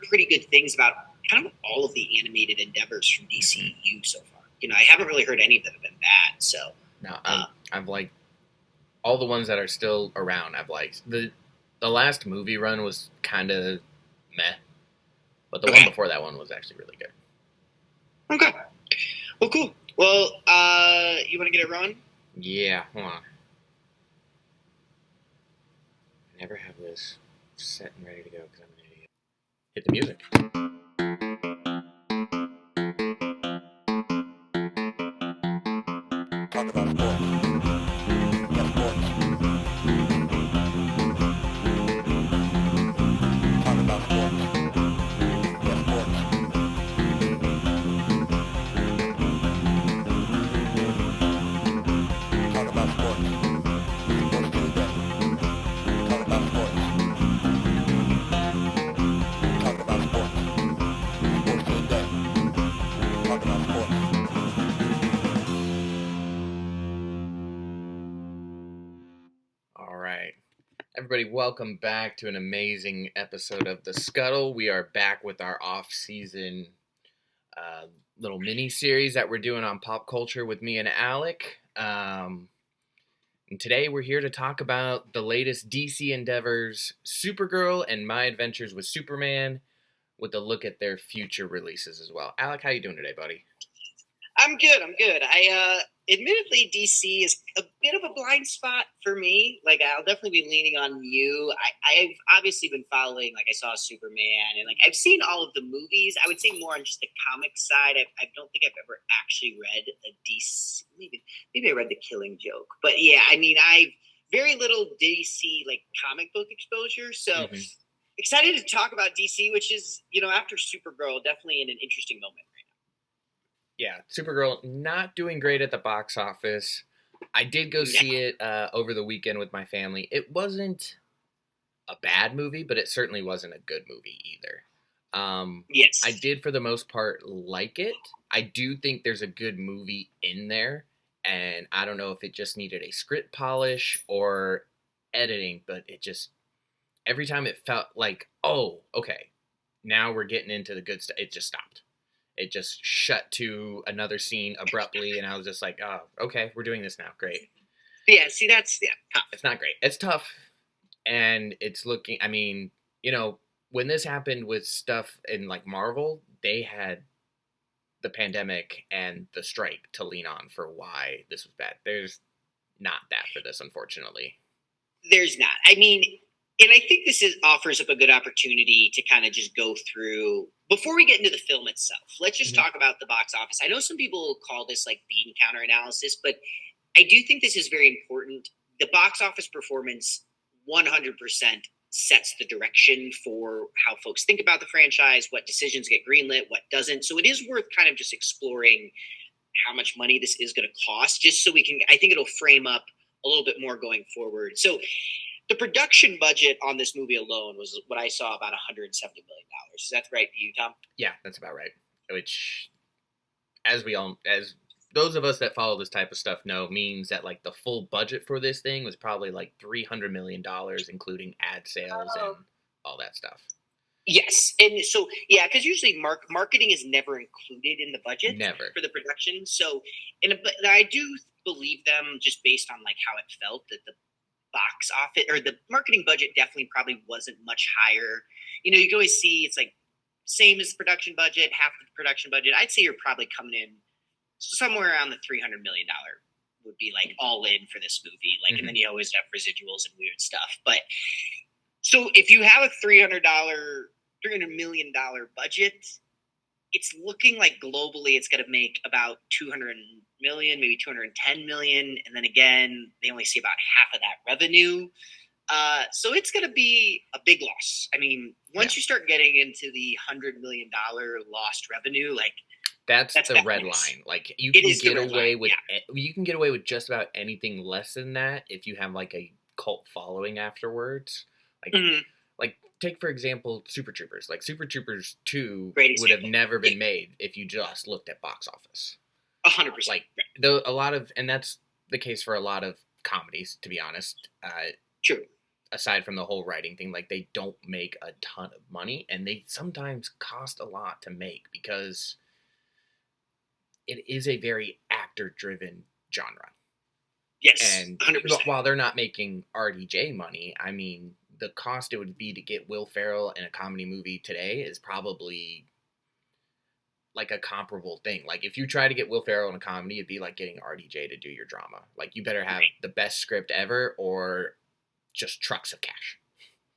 pretty good things about kind of all of the animated endeavors from DCU so far. I haven't really heard any of them have been bad. So no, I've liked all the ones that are still around. I've liked the last movie run was kind of meh, but the one before that one was actually really good. Okay. Well, cool. Well, you want to get it rolling? Yeah, hold on. I never have this set and ready to go because I'm an idiot. Hit the music. Talk about sports. Yes, sports. Talk about sports. Yes, sports. Talk about sports. Sports Tuesday. Talk about sports. Talk about sports. Sports Tuesday. Talk about sports. All right. Everybody, welcome back to an amazing episode of The Scuttle. We are back with our off-season little mini-series that we're doing on pop culture with me and Alec. And today we're here to talk about the latest DC endeavors, Supergirl and My Adventures with Superman, with a look at their future releases as well. Alec, how you doing today, buddy? I'm good. Admittedly, DC is a bit of a blind spot for me. Like, I'll definitely be leaning on you. I've obviously been following, like, I saw Superman, and, like, I've seen all of the movies. I would say more on just the comic side. I don't think I've ever actually read a DC. Maybe I read The Killing Joke. But, yeah, I mean, I've very little DC, like, comic book exposure. So, excited to talk about DC, which is, after Supergirl, definitely in an interesting moment. Yeah, Supergirl not doing great at the box office. I did go see it over the weekend with my family. It wasn't a bad movie, but it certainly wasn't a good movie either. Yes. I did, for the most part, like it. I do think there's a good movie in there, and I don't know if it just needed a script polish or editing, but it just, every time it felt like, oh, okay, now we're getting into the good stuff, it just stopped. It just shut to another scene abruptly, and I was just like, oh, okay, we're doing this now. Great. Yeah, see, that's tough. It's not great. It's tough, and it's looking, I mean, when this happened with stuff in, like, Marvel, they had the pandemic and the strike to lean on for why this was bad. There's not that for this, unfortunately. There's not. I mean, and I think this offers up a good opportunity to kind of just go through, before we get into the film itself, let's just talk about the box office. I know some people call this like bean counter analysis, but I do think this is very important. The box office performance 100% sets the direction for how folks think about the franchise, what decisions get greenlit, what doesn't. So it is worth kind of just exploring how much money this is going to cost, just so we can, I think it'll frame up a little bit more going forward. So the production budget on this movie alone was what I saw about $170 million. Is that right for you, Tom? Yeah, that's about right. Which, as those of us that follow this type of stuff know, means that, like, the full budget for this thing was probably like $300 million, including ad sales and all that stuff. Yes, and so because usually marketing is never included in the budget for the production. So, but I do believe them just based on like how it felt that the box office or the marketing budget definitely probably wasn't much higher. You can always see it's like same as the production budget, half the production budget. I'd say you're probably coming in somewhere around the $300 million would be like all in for this movie. Like, and then you always have residuals and weird stuff. But so if you have a $300 million budget, it's looking like globally it's going to make about 200 million, maybe 210 million. And then again, they only see about half of that revenue. So it's going to be a big loss. I mean, once you start getting into the $100 million lost revenue, like that's the red line. Like you can get away with just about anything less than that if you have like a cult following afterwards. Like take for example Super Troopers. Like Super Troopers 2 would have never been made if you just looked at box office. 100%. Like and that's the case for a lot of comedies, to be honest. True. aside from the whole writing thing, like, they don't make a ton of money, and they sometimes cost a lot to make because it is a very actor-driven genre. Yes, and 100%. While they're not making RDJ money, I mean, the cost it would be to get Will Ferrell in a comedy movie today is probably like a comparable thing. Like, if you try to get Will Ferrell in a comedy, it'd be like getting RDJ to do your drama. Like, you better have the best script ever or just trucks of cash.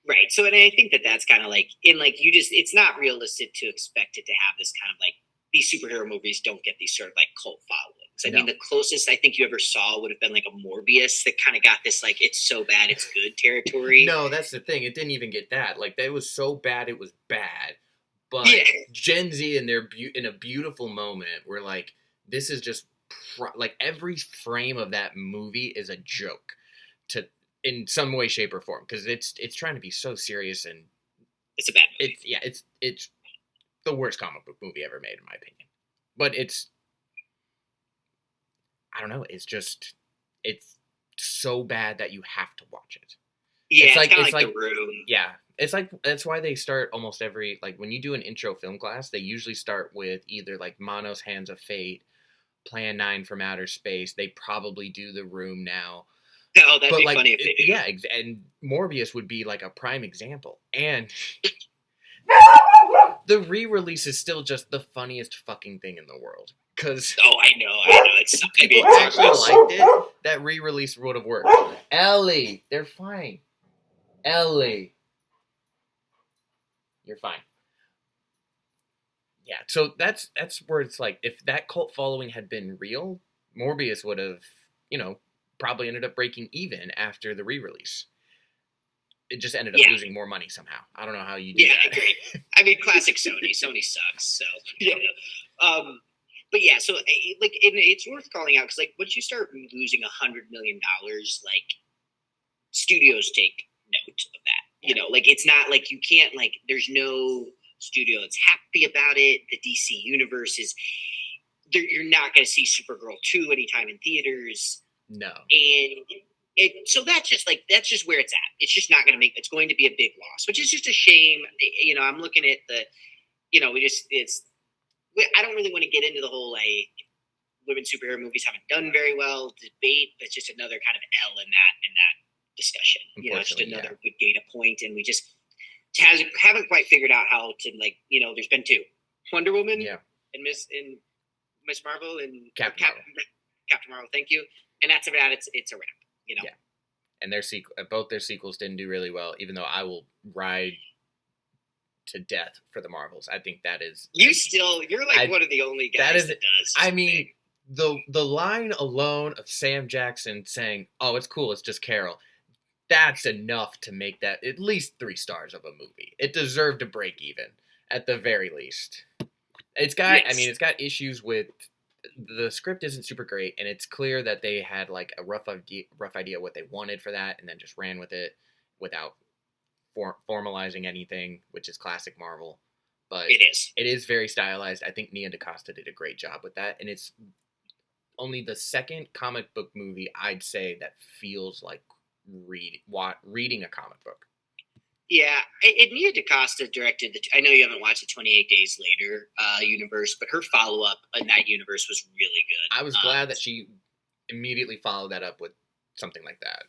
Right. So, and I think that's kind of like, it's not realistic to expect it to have this kind of like, these superhero movies don't get these sort of like cult followings. I mean, the closest I think you ever saw would have been like a Morbius that kind of got this like, it's so bad it's good territory. No, that's the thing. It didn't even get that. Like, that was so bad it was bad. But Gen Z in in a beautiful moment were like, this is just like every frame of that movie is a joke in some way, shape, or form, because it's trying to be so serious, and it's a bad movie. It's the worst comic book movie ever made, in my opinion. But I don't know. It's so bad that you have to watch it. Yeah, it's kind of like The Room. Yeah, it's like, that's why they start almost every, like, when you do an intro film class, they usually start with either like Mono's Hands of Fate, Plan 9 from Outer Space. They probably do The Room now. Oh, that'd be funny if they do. Yeah, and Morbius would be like a prime example. And the re-release is still just the funniest fucking thing in the world. Cause I know. It's people actually liked it. That re-release would have worked. Ellie, they're fine. Ellie, you're fine. Yeah, so that's where it's like, if that cult following had been real, Morbius would have, probably ended up breaking even after the re-release. It just ended up losing more money somehow. I don't know how you do that. Yeah, I agree. I mean, classic Sony. Sony sucks. So but yeah, so like, it's worth calling out because like, once you start losing $100 million, like, studios take note of that. Like, it's not like you can't, like, there's no studio that's happy about it. The DC universe you're not going to see Supergirl 2 anytime in theaters. No. And so that's just where it's at. It's just not going to it's going to be a big loss, which is just a shame. I'm looking at I don't really want to get into the whole, like, women superhero movies haven't done very well debate. That's just another kind of L in that discussion. Just another good data point, and we just haven't quite figured out how to, like, there's been two, Wonder Woman, and Miss Marvel and Captain Marvel. Thank you. And that's about it. It's a wrap. Yeah. And both their sequels didn't do really well, even though I will ride to death for the Marvels. I think that is... You're like one of the only guys that does. I mean, the line alone of Sam Jackson saying, "Oh, it's cool, it's just Carol," that's enough to make that at least 3 stars of a movie. It deserved to break even, at the very least. It's got issues with... The script isn't super great, and it's clear that they had like a rough idea what they wanted for that, and then just ran with it without formalizing anything, which is classic Marvel. But it is very stylized. I think Nia DaCosta did a great job with that, and it's only the second comic book movie I'd say that feels like reading a comic book. Yeah, Nia DaCosta directed I know you haven't watched the 28 Days Later universe, but her follow-up in that universe was really good. I was glad that she immediately followed that up with something like that.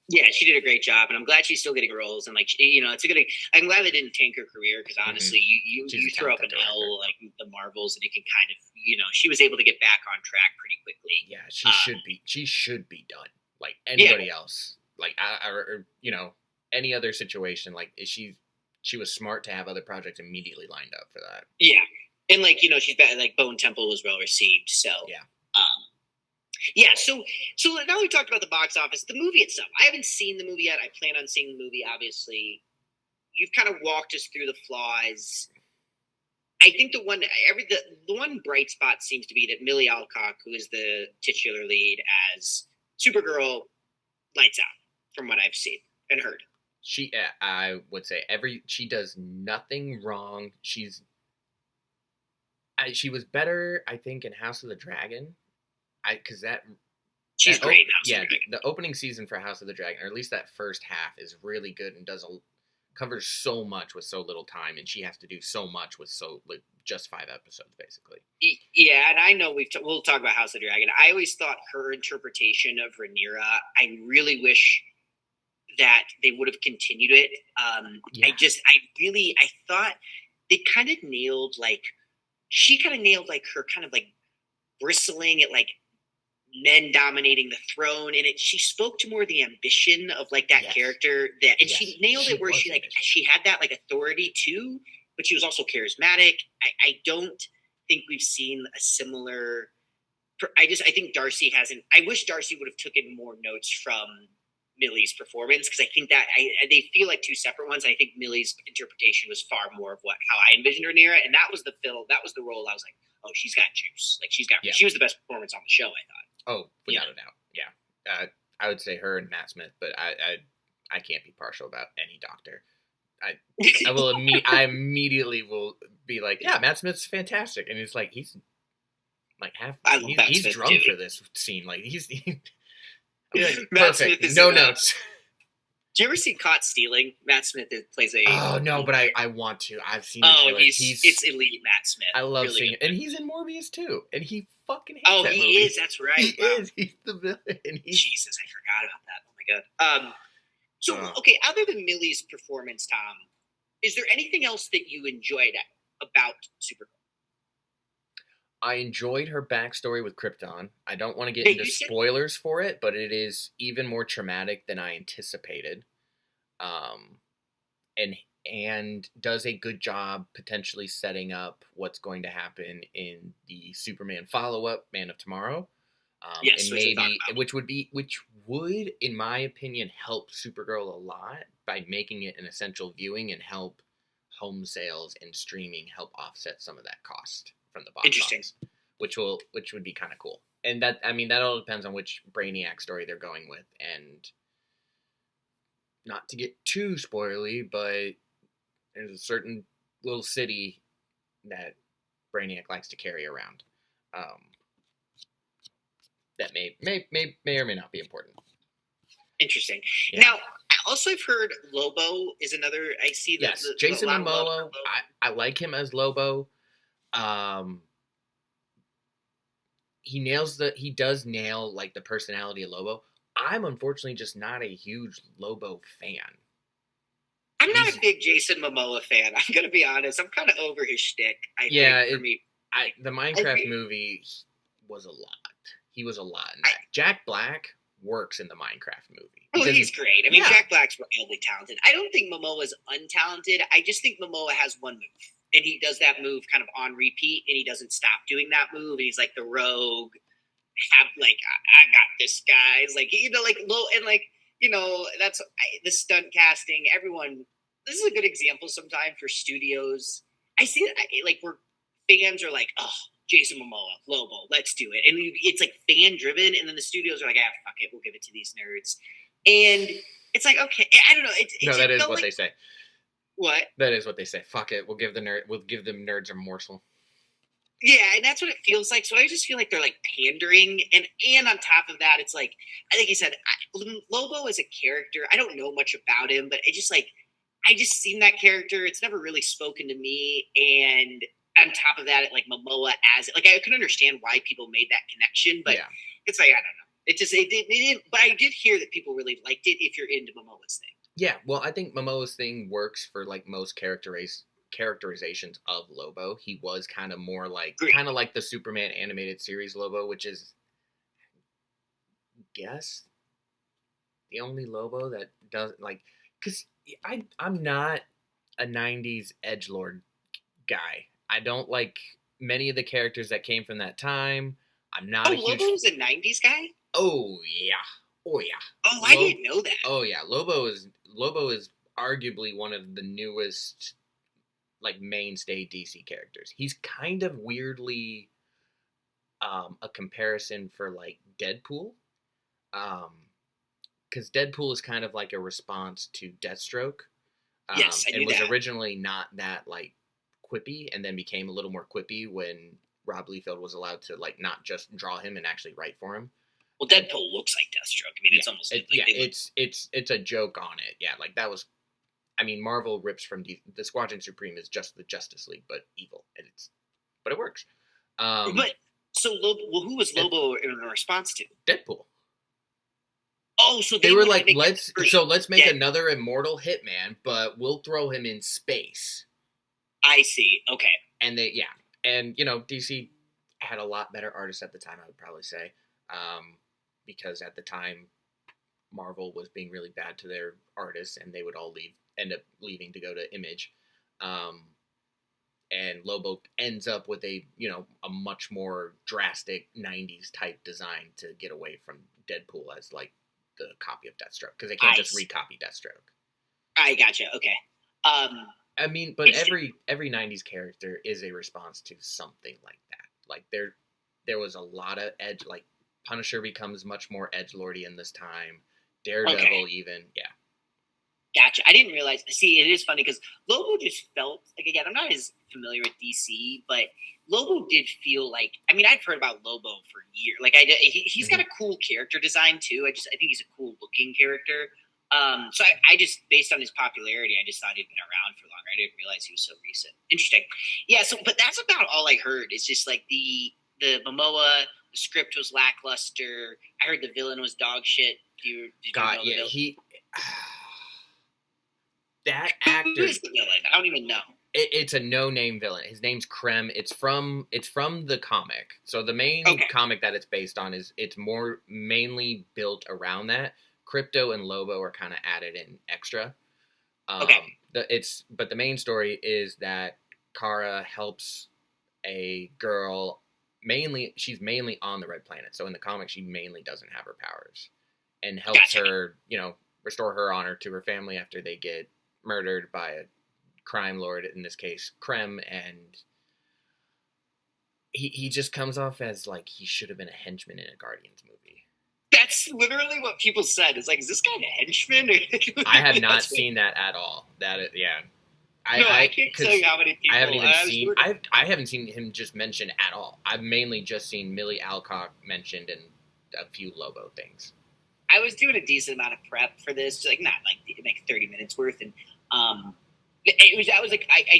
Yeah, she did a great job, and I'm glad she's still getting roles. And, like, it's a good... I'm glad they didn't tank her career, because honestly, you throw up an L like the Marvels, and it can kind of, she was able to get back on track pretty quickly. Yeah, she should be done. Like anybody else. Like, any other situation, like, she was smart to have other projects immediately lined up for that. Yeah. And, like, she's back, like, Bone Temple was well received, so. Yeah. So now we talked about the box office, the movie itself. I haven't seen the movie yet. I plan on seeing the movie, obviously. You've kind of walked us through the flaws. I think the one bright spot seems to be that Millie Alcock, who is the titular lead as Supergirl, lights out, from what I've seen and heard. I would say she does nothing wrong. She was better, I think, in House of the Dragon. Because that She's great in House of the Dragon. The opening season for House of the Dragon, or at least that first half, is really good and covers so much with so little time, and she has to do so much with just 5 episodes, basically. Yeah, and I know we'll talk about House of the Dragon. I always thought her interpretation of Rhaenyra, I really wish that they would have continued it. I thought they kind of nailed, she kind of nailed, her kind of, bristling at, men dominating the throne, and she spoke to more the ambition of that character she nailed it where she had that authority too, but she was also charismatic. I don't think we've seen a similar. I think Darcy hasn't. I wish Darcy would have taken more notes from Millie's performance, because I think that they feel like two separate ones. I think Millie's interpretation was far more of how I envisioned Rhaenyra, and that was the role I was like, oh, she's got juice. She was the best performance on the show, I thought. Oh, without a doubt, yeah. I would say her and Matt Smith, but I can't be partial about any doctor. I immediately will be like, yeah, Matt Smith's fantastic, and it's like he's drunk for this scene. Perfect. No notes. Do you ever see Caught Stealing? Matt Smith plays a. Oh no, but I want to. I've seen. Oh, it's elite, Matt Smith. I love seeing it, and he's in Morbius too, and he fucking hates that movie. Is. That's right. He is. He's the villain. Jesus, I forgot about that. Oh my god. Okay. Other than Millie's performance, Tom, is there anything else that you enjoyed about Supergirl? I enjoyed her backstory with Krypton. I don't want to get into spoilers for it, but it is even more traumatic than I anticipated. And does a good job potentially setting up what's going to happen in the Superman follow-up, Man of Tomorrow. Yes, which would, in my opinion, help Supergirl a lot by making it an essential viewing and help home sales and streaming help offset some of that cost from the box office, which would be kind of cool. And that all depends on which Brainiac story they're going with, and not to get too spoilery, but there's a certain little city that Brainiac likes to carry around, that may or may not be important. Interesting. Yeah. Now, also, I've heard Lobo is another. I see that. Yes, Jason Momoa. I like him as Lobo. He does nail the personality of Lobo. I'm unfortunately just not a huge Lobo fan. I'm not a big Jason Momoa fan. I'm gonna be honest. I'm kind of over his shtick. For me, the Minecraft movie was a lot. He was a lot in that. Jack Black works in the Minecraft movie. Oh, he's great. Jack Black's wildly talented. I don't think Momoa's untalented. I just think Momoa has one move. And he does that move kind of on repeat, and he doesn't stop doing that move. And he's like the rogue, I got this, guys. That's the stunt casting. Everyone, this is a good example sometimes for studios. I see it where fans are like, oh, Jason Momoa, Lobo, let's do it. And it's fan driven, and then the studios are like, fuck it, we'll give it to these nerds. And it's like, okay, I don't know. That is what they say. What? That is what they say. Fuck it. We'll give them nerds a morsel. Yeah, and that's what it feels like. So I just feel like they're pandering, and on top of that, it's I think you said Lobo is a character. I don't know much about him, but I just seen that character. It's never really spoken to me, and on top of that, Momoa as I can understand why people made that connection, but it's I don't know. It didn't. But I did hear that people really liked it. If you're into Momoa's thing. Yeah, well, I think Momoa's thing works for most characterizations of Lobo. He was kind of more like the Superman animated series Lobo, which is, I guess, the only Lobo that doesn't because I'm not a 90s edgelord guy. I don't like many of the characters that came from that time. I'm not a huge... Lobo's a 90s guy? Oh, yeah. Oh, I didn't know that. Oh, yeah. Lobo is arguably one of the newest, mainstay DC characters. He's kind of weirdly a comparison for, Deadpool. Because Deadpool is kind of a response to Deathstroke. Yes, I knew and was that. Originally not that, quippy, and then became a little more quippy when Rob Liefeld was allowed to, not just draw him and actually write for him. Well, Deadpool looks like Deathstroke. I mean, it's almost it's a joke on it. Yeah, like that was. I mean, Marvel rips from the Squadron Supreme is just the Justice League, but evil, and but it works. But so who was Lobo in response to? Deadpool. Oh, so they were like, let's make another immortal Hitman, but we'll throw him in space. I see. Okay. And DC had a lot better artists at the time, I would probably say, because at the time Marvel was being really bad to their artists, and they would all end up leaving to go to Image, and Lobo ends up with a much more drastic '90s type design to get away from Deadpool as like the copy of Deathstroke, because they can't just recopy Deathstroke. I gotcha. Okay. I mean, but every '90s character is a response to something like that. Like there was a lot of edge. Like Punisher becomes much more edgelordy in this time. Daredevil, even, yeah. Gotcha. I didn't realize. See, it is funny because Lobo just felt like, again, I'm not as familiar with DC, but Lobo did feel like. I mean, I've heard about Lobo for years. Like, he's got a cool character design too. I think he's a cool looking character. So I just, based on his popularity, I just thought he'd been around for longer. I didn't realize he was so recent. Interesting. Yeah. So, but that's about all I heard. It's just like the Momoa. The script was lackluster. I heard the villain was dog shit. Did you know the villain? That actor. Who is the villain? I don't even know. It's a no-name villain. His name's Krem. It's from the comic. So the main comic that it's based on it's more mainly built around that. Crypto and Lobo are kind of added in extra. But the main story is that Kara helps a girl. She's mainly on the Red Planet. So in the comic, she mainly doesn't have her powers, and helps her, restore her honor to her family after they get murdered by a crime lord, in this case, Krem, and he just comes off as like he should have been a henchman in a Guardians movie. That's literally what people said. It's like, is this guy a henchman? I have not seen that at all. I can't tell you how many people. I haven't seen him just mentioned at all. I've mainly just seen Millie Alcock mentioned in a few Lobo things. I was doing a decent amount of prep for this, like not like 30 minutes worth, and I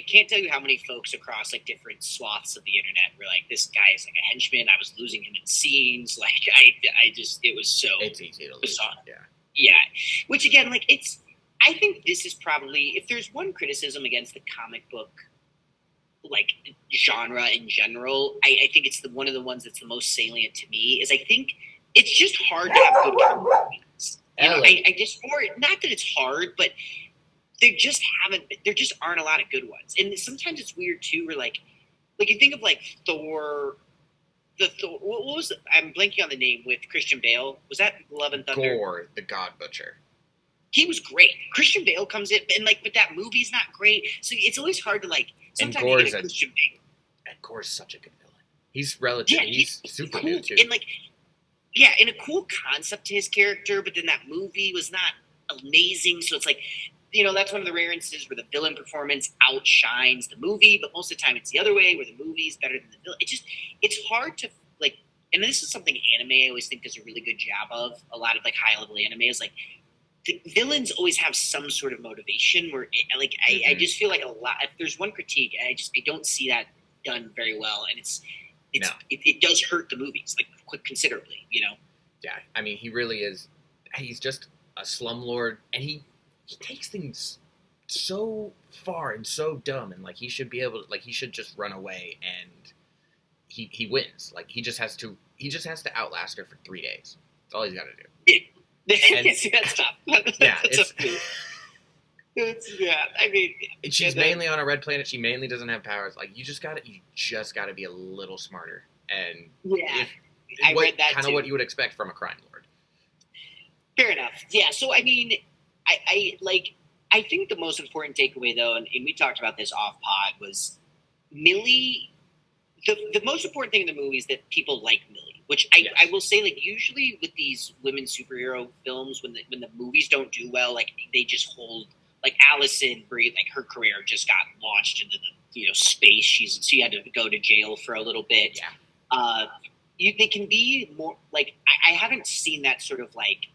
can't tell you how many folks across like different swaths of the internet were like, this guy is like a henchman. I was losing him in scenes. Like it was so. It's easy to lose. Yeah. Which again, like I think this is probably, if there's one criticism against the comic book like genre in general, I think it's one of the ones that's the most salient to me, is I think it's just hard to have good comic movies. I just, or not that it's hard, but there just aren't a lot of good ones. And sometimes it's weird too, where like you think of like Thor, what was I'm blanking on the name with Christian Bale. Was that Love and Thunder? Gore, the God Butcher. He was great. Christian Bale comes in, and but that movie's not great. So it's always hard to like. Sometimes you get a Christian Bale. And Gore's such a good villain. He's relative. Yeah, he's super cool, new too. And and a cool concept to his character, but then that movie was not amazing. So it's like, that's one of the rare instances where the villain performance outshines the movie, but most of the time it's the other way, where the movie's better than the villain. It's hard to like, and this is something anime I always think does a really good job of. A lot of like high level anime is like, the villains always have some sort of motivation where I just feel like a lot, if there's one critique, I don't see that done very well. And it does hurt the movies like considerably, Yeah. I mean, he really is, he's just a slumlord, and he takes things so far and so dumb, and like he should be able to, like he should just run away, and he wins. Like he just has to outlast her for 3 days. That's all he's got to do. Yeah. That's tough. I mean, she's mainly on a red planet. She mainly doesn't have powers. Like you just gotta be a little smarter. And I read that kind of what you would expect from a crime lord. Fair enough. Yeah. So I mean, I think the most important takeaway though, and we talked about this off pod, was Millie. The most important thing in the movie is that people like Millie, which I will say, like usually with these women superhero films, when the movies don't do well, like they just hold, like Allison Brie, like her career just got launched into the space. She had to go to jail for a little bit. Yeah. they can be more like I haven't seen that sort of like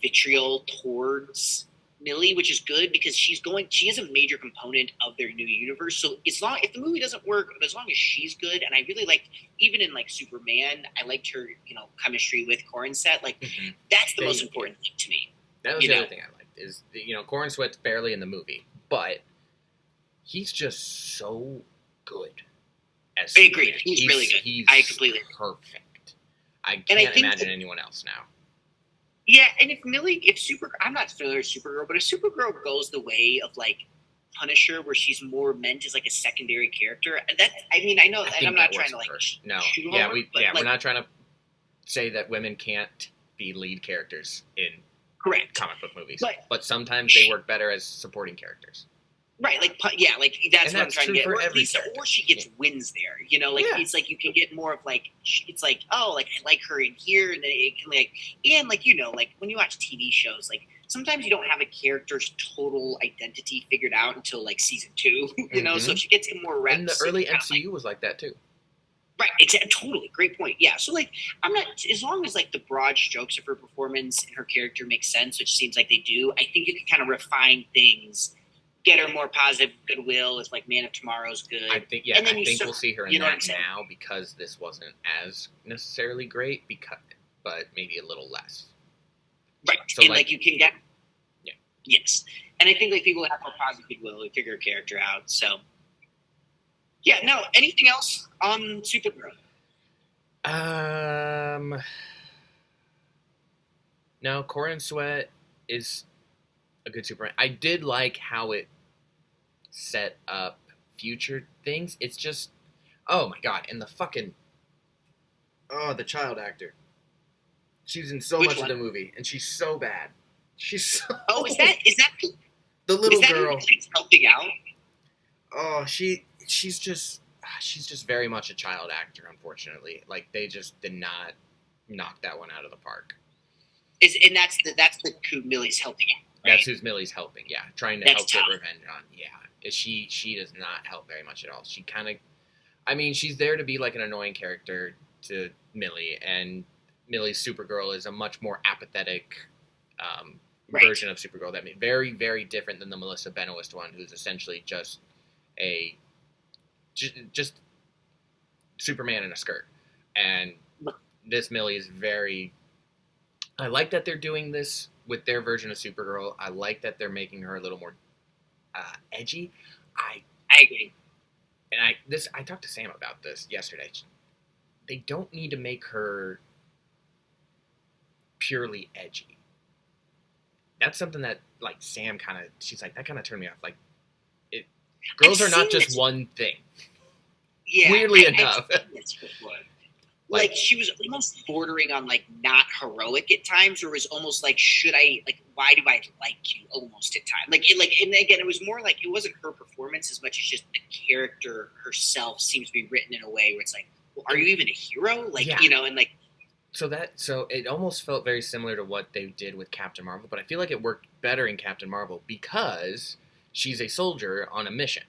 vitriol towards Millie, which is good because she is a major component of their new universe. So if the movie doesn't work, but as long as she's good, and I really liked, even in like Superman, I liked her, chemistry with Corin Set. Like that's the most important thing to me. That was the other thing I liked is, Corin Sweat's barely in the movie, but he's just so good. I agree. He's really good. I completely agree. Perfect. I can't imagine anyone else now. Yeah, and I'm not familiar with Supergirl, but if Supergirl goes the way of like Punisher, where she's more meant as like a secondary character, I know, and I'm not trying to like we're not trying to say that women can't be lead characters in comic book movies, but sometimes they work better as supporting characters. Right, that's what I'm trying to get. Or she gets wins there, It's like you can get more of like, it's like, oh, like I like her in here, and then it can like when you watch TV shows, like sometimes you don't have a character's total identity figured out until like season 2, So if she gets more reps, and the early MCU was like that too. Right, exactly, totally, great point. Yeah, so like I'm not, as long as like the broad strokes of her performance and her character make sense, which seems like they do. I think you can kind of refine things. Get her more positive goodwill as like Man of Tomorrow's good. I think we'll see her in that now because this wasn't as necessarily great, but maybe a little less. Right, so and like you can get, yes, and I think like people have more positive goodwill to figure her character out. So, yeah, no. Anything else on Supergirl? No. Corin Sweat is a good Superman. I did like how it set up future things. It's just, oh my god, and the child actor. She's in so much of the movie, and she's so bad. She's so. Oh, is that the little girl helping out? Oh, she's just very much a child actor. Unfortunately, like they just did not knock that one out of the park. And that's who Millie's helping out. Right? That's who Millie's helping, trying to help get revenge on. She does not help very much at all. She kind of, she's there to be like an annoying character to Millie, and Millie's Supergirl is a much more apathetic version of Supergirl. That very, very different than the Melissa Benoist one, who's essentially just just Superman in a skirt. And this Millie is very. I like that they're doing this with their version of Supergirl. I like that they're making her a little more edgy. I agree. And I talked to Sam about this yesterday. They don't need to make her purely edgy. That's something that like Sam she's like, that kind of turned me off. Like, girls are not just one thing. Yeah. Weirdly enough. Like she was almost bordering on like not heroic at times, or was almost like, why do I like you almost at times? And again, it was more like it wasn't her performance as much as just the character herself seems to be written in a way where it's like, well, are you even a hero? And like. So it almost felt very similar to what they did with Captain Marvel, but I feel like it worked better in Captain Marvel because she's a soldier on a mission.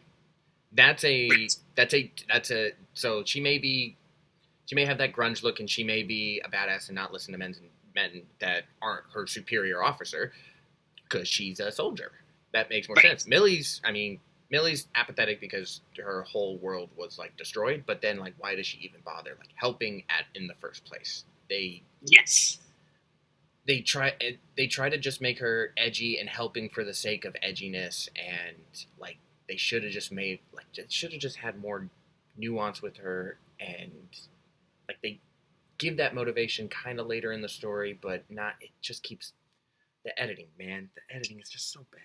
So she may have that grunge look, and she may be a badass and not listen to men that aren't her superior officer because she's a soldier. That makes more sense. Millie's apathetic because her whole world was like destroyed. But then, like, why does she even bother like helping in the first place? They try to just make her edgy and helping for the sake of edginess, and like they should have just had more nuance with her, and like they give that motivation kind of later in the story, but not. It just keeps the editing, man. The editing is just so bad.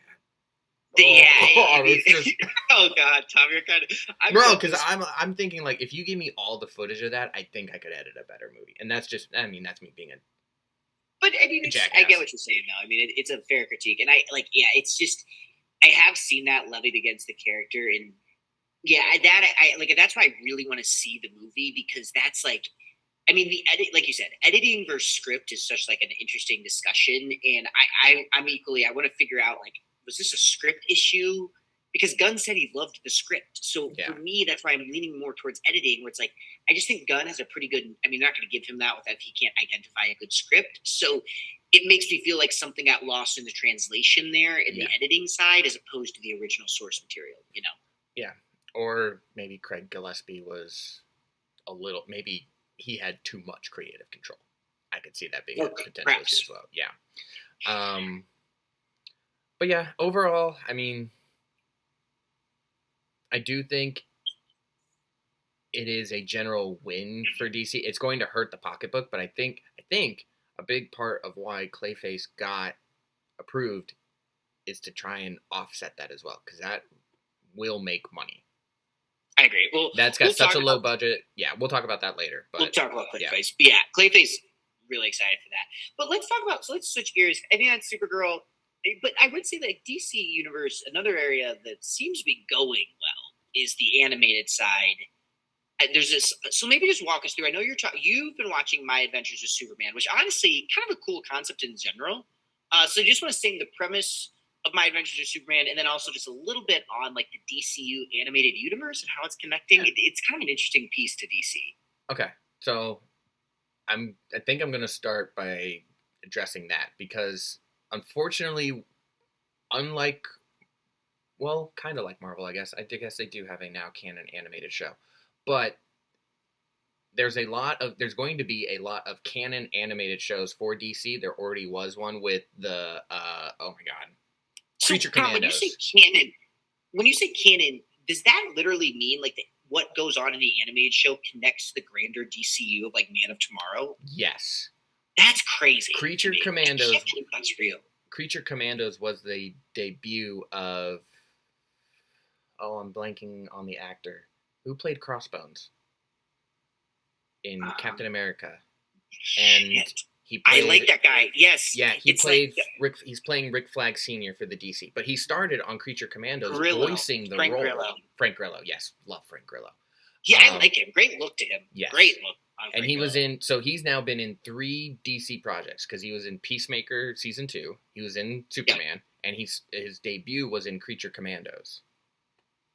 Oh God, Tom, you're kind of because I'm thinking like if you give me all the footage of that, I think I could edit a better movie, and that's me being a. But I get what you're saying though. It's a fair critique, and it's just I have seen that levied against the character, and that's why I really want to see the movie, because that's like. The edit, like you said, editing versus script is such like an interesting discussion, and I'm equally. I want to figure out like, was this a script issue? because Gunn said he loved the script. So for me, that's why I'm leaning more towards editing, where it's like, I just think Gunn has a pretty good, I mean, they're not going to give him that if he can't identify a good script. So it makes me feel like something got lost in the translation there in the editing side as opposed to the original source material, you know? Yeah. Or maybe Craig Gillespie was maybe he had too much creative control. I could see that being a potential issue as well. Yeah. But yeah, overall, I mean, I do think it is a general win for DC. It's going to hurt the pocketbook, but I think a big part of why Clayface got approved is to try and offset that as well, because that will make money. I agree. Well, that's got such a low budget. Yeah, we'll talk about that later. But we'll talk about Clayface. Yeah, Clayface, really excited for that. But let's switch gears. I mean, that's Supergirl. But I would say that DC Universe, another area that seems to be going well, is the animated side. There's this, so maybe just walk us through. I know you've been watching My Adventures with Superman, which honestly kind of a cool concept in general. So just want to sing the premise of My Adventures with Superman, and then also just a little bit on like the DCU animated universe and how it's connecting. It's kind of an interesting piece to DC. Okay, so I think I'm going to start by addressing that because unfortunately, unlike, well, kind of like Marvel, I guess they do have a now canon animated show, but there's going to be a lot of canon animated shows for DC. There already was one with the oh my god, Creature Commandos. When you say canon, does that literally mean like what goes on in the animated show connects to the grander DCU of like Man of Tomorrow? Yes. That's crazy. Creature Commandos. That's real. Creature Commandos was the debut of. Oh, I'm blanking on the actor who played Crossbones in Captain America, and I like that guy. Yes. Yeah, he's playing Rick Flag Sr. for the DC, but he started on Creature Commandos voicing the role. Frank Grillo. Yes, love Frank Grillo. Yeah, I like him. Great look to him. Yes. Great look. And he was he's now been in 3 DC projects because he was in Peacemaker season 2, he was in Superman, and his debut was in Creature Commandos.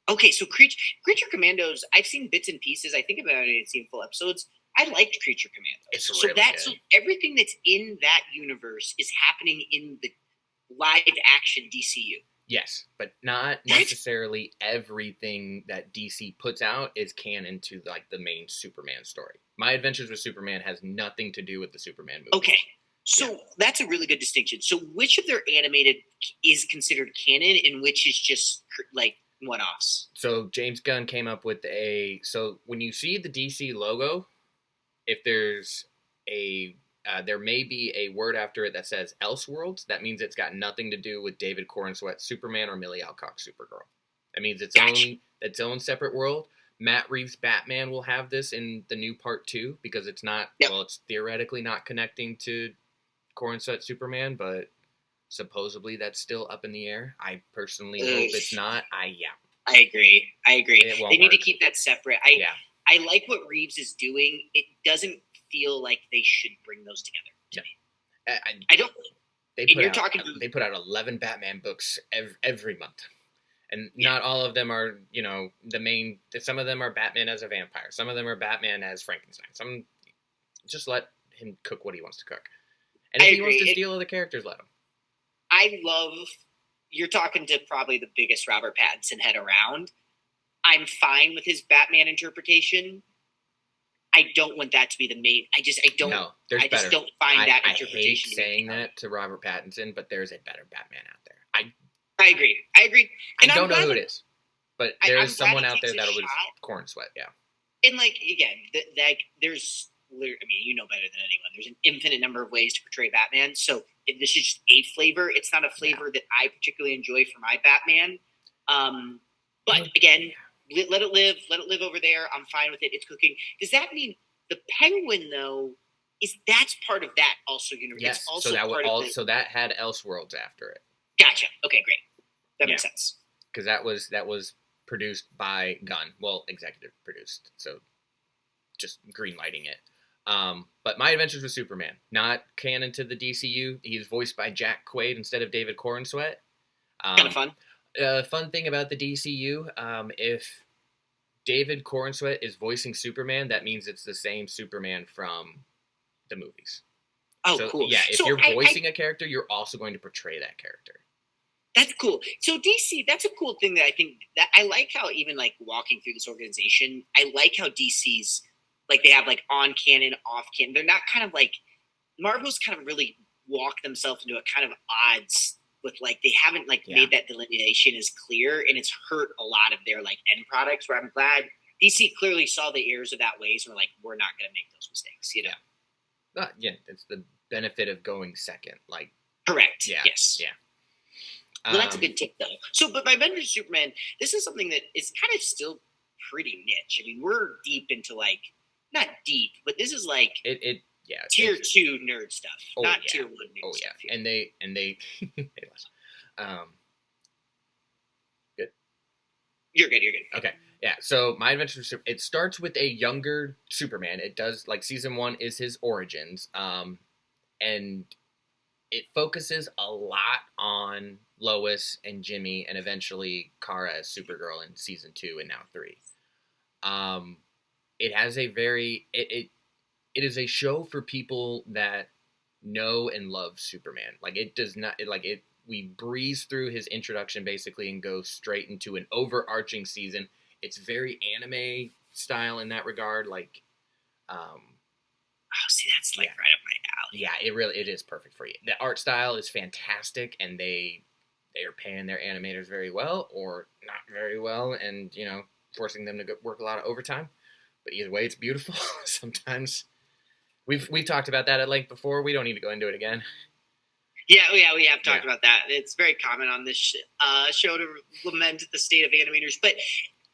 Okay, so Creature Commandos, I've seen bits and pieces. I think about it and seen full episodes. I liked Creature Commandos. It's really good. So everything that's in that universe is happening in the live action DCU. Yes, but not necessarily everything that DC puts out is canon to like the main Superman story. My Adventures with Superman has nothing to do with the Superman movie. Okay, so that's a really good distinction. So which of their animated is considered canon and which is just like one-offs? So James Gunn came up with so when you see the DC logo, if there's there may be a word after it that says Elseworlds. That means it's got nothing to do with David Corenswet Superman or Millie Alcock Supergirl. That means its own separate world. Matt Reeves' Batman will have this in the new part 2 because it's not, it's theoretically not connecting to Corenswet Superman, but supposedly that's still up in the air. I personally hope it's not. I agree. They need to keep that separate. I like what Reeves is doing. It doesn't feel like they should bring those together to me. I don't. They put out 11 Batman books every month, and not all of them are the main. Some of them are Batman as a vampire. Some of them are Batman as Frankenstein. Just let him cook what he wants to cook, and if he wants to steal other characters, let him. You're talking to probably the biggest Robert Pattinson head around. I'm fine with his Batman interpretation. I don't want that to be the main. I just don't find that interpretation. I hate saying that to Robert Pattinson, but there's a better Batman out there. I agree. And I don't know who it is, but there is someone out there that was Corenswet. Yeah. And again, there's. I mean, you know better than anyone. There's an infinite number of ways to portray Batman. So if this is just a flavor, it's not a flavor that I particularly enjoy for my Batman. But again. Let it live over there. I'm fine with it. It's cooking. Does that mean the Penguin though? That's part of that also universe? Yes. It's also so that had Elseworlds after it. Gotcha. Okay, great. That makes sense. Because that was produced by Gunn. Well, executive produced. So just greenlighting it. But My Adventures with Superman, not canon to the DCU. He's voiced by Jack Quaid instead of David Corenswet. Kind of fun. Fun thing about the DCU, if David Corenswet is voicing Superman, that means it's the same Superman from the movies. Oh, so, cool. Yeah, if so you're voicing a character, you're also going to portray that character. That's cool. So DC, that's a cool thing that I think that I like how even like walking through this organization, I like how DC's like they have like on canon, off canon. They're not kind of like Marvel's kind of really walked themselves into a kind of odds with like they haven't like made that delineation as clear, and it's hurt a lot of their like end products. Where I'm glad DC clearly saw the errors of that ways and were like, we're not going to make those mistakes. You know? Yeah, it's the benefit of going second. Like correct. Yeah. Yes. Yeah. Well, that's a good tip, though. So, but by Avengers Superman, this is something that is kind of still pretty niche. I mean, we're deep into like not deep, but this is like tier 2 nerd stuff, not tier 1 nerd stuff. Yeah, and they good. You're good. Okay, yeah. So my Adventures Superman, it starts with a younger Superman. It does like season 1 is his origins, and it focuses a lot on Lois and Jimmy, and eventually Kara as Supergirl in season 2 and now 3. It has a very it is a show for people that know and love Superman. Like it does not we breeze through his introduction basically and go straight into an overarching season. It's very anime style in that regard. Like, see, that's like right up my alley. Yeah, it is perfect for you. The art style is fantastic, and they are paying their animators very well or not very well, and forcing them to work a lot of overtime. But either way, it's beautiful. Sometimes we've talked about that at length before. We don't need to go into it again. Yeah, we have talked about that. It's very common on this show to lament the state of animators, but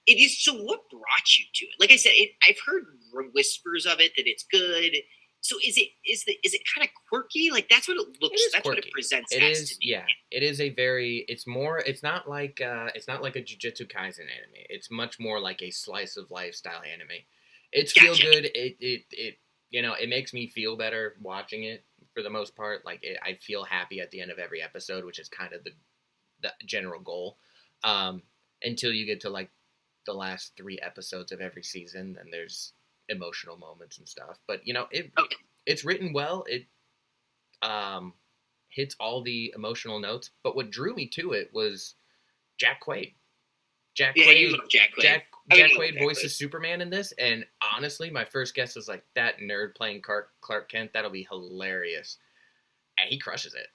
it is. So, what brought you to it? Like I said, I've heard whispers of it that it's good. So, is it kind of quirky? Like that's what it looks. That's quirky. What it presents. It is. To me. Yeah, it is a very. It's more. It's not like a Jujutsu Kaisen anime. It's much more like a slice of life style anime. It's feel good. It makes me feel better watching it for the most part. Like I feel happy at the end of every episode, which is kind of the general goal. Until you get to like the last 3 episodes of every season, then there's emotional moments and stuff. But it's written well. It hits all the emotional notes. But what drew me to it was Jack Quaid. Jack Quaid. Jack Quaid voices Superman in this, and honestly, my first guess was like that nerd playing Clark Kent. That'll be hilarious, and he crushes it.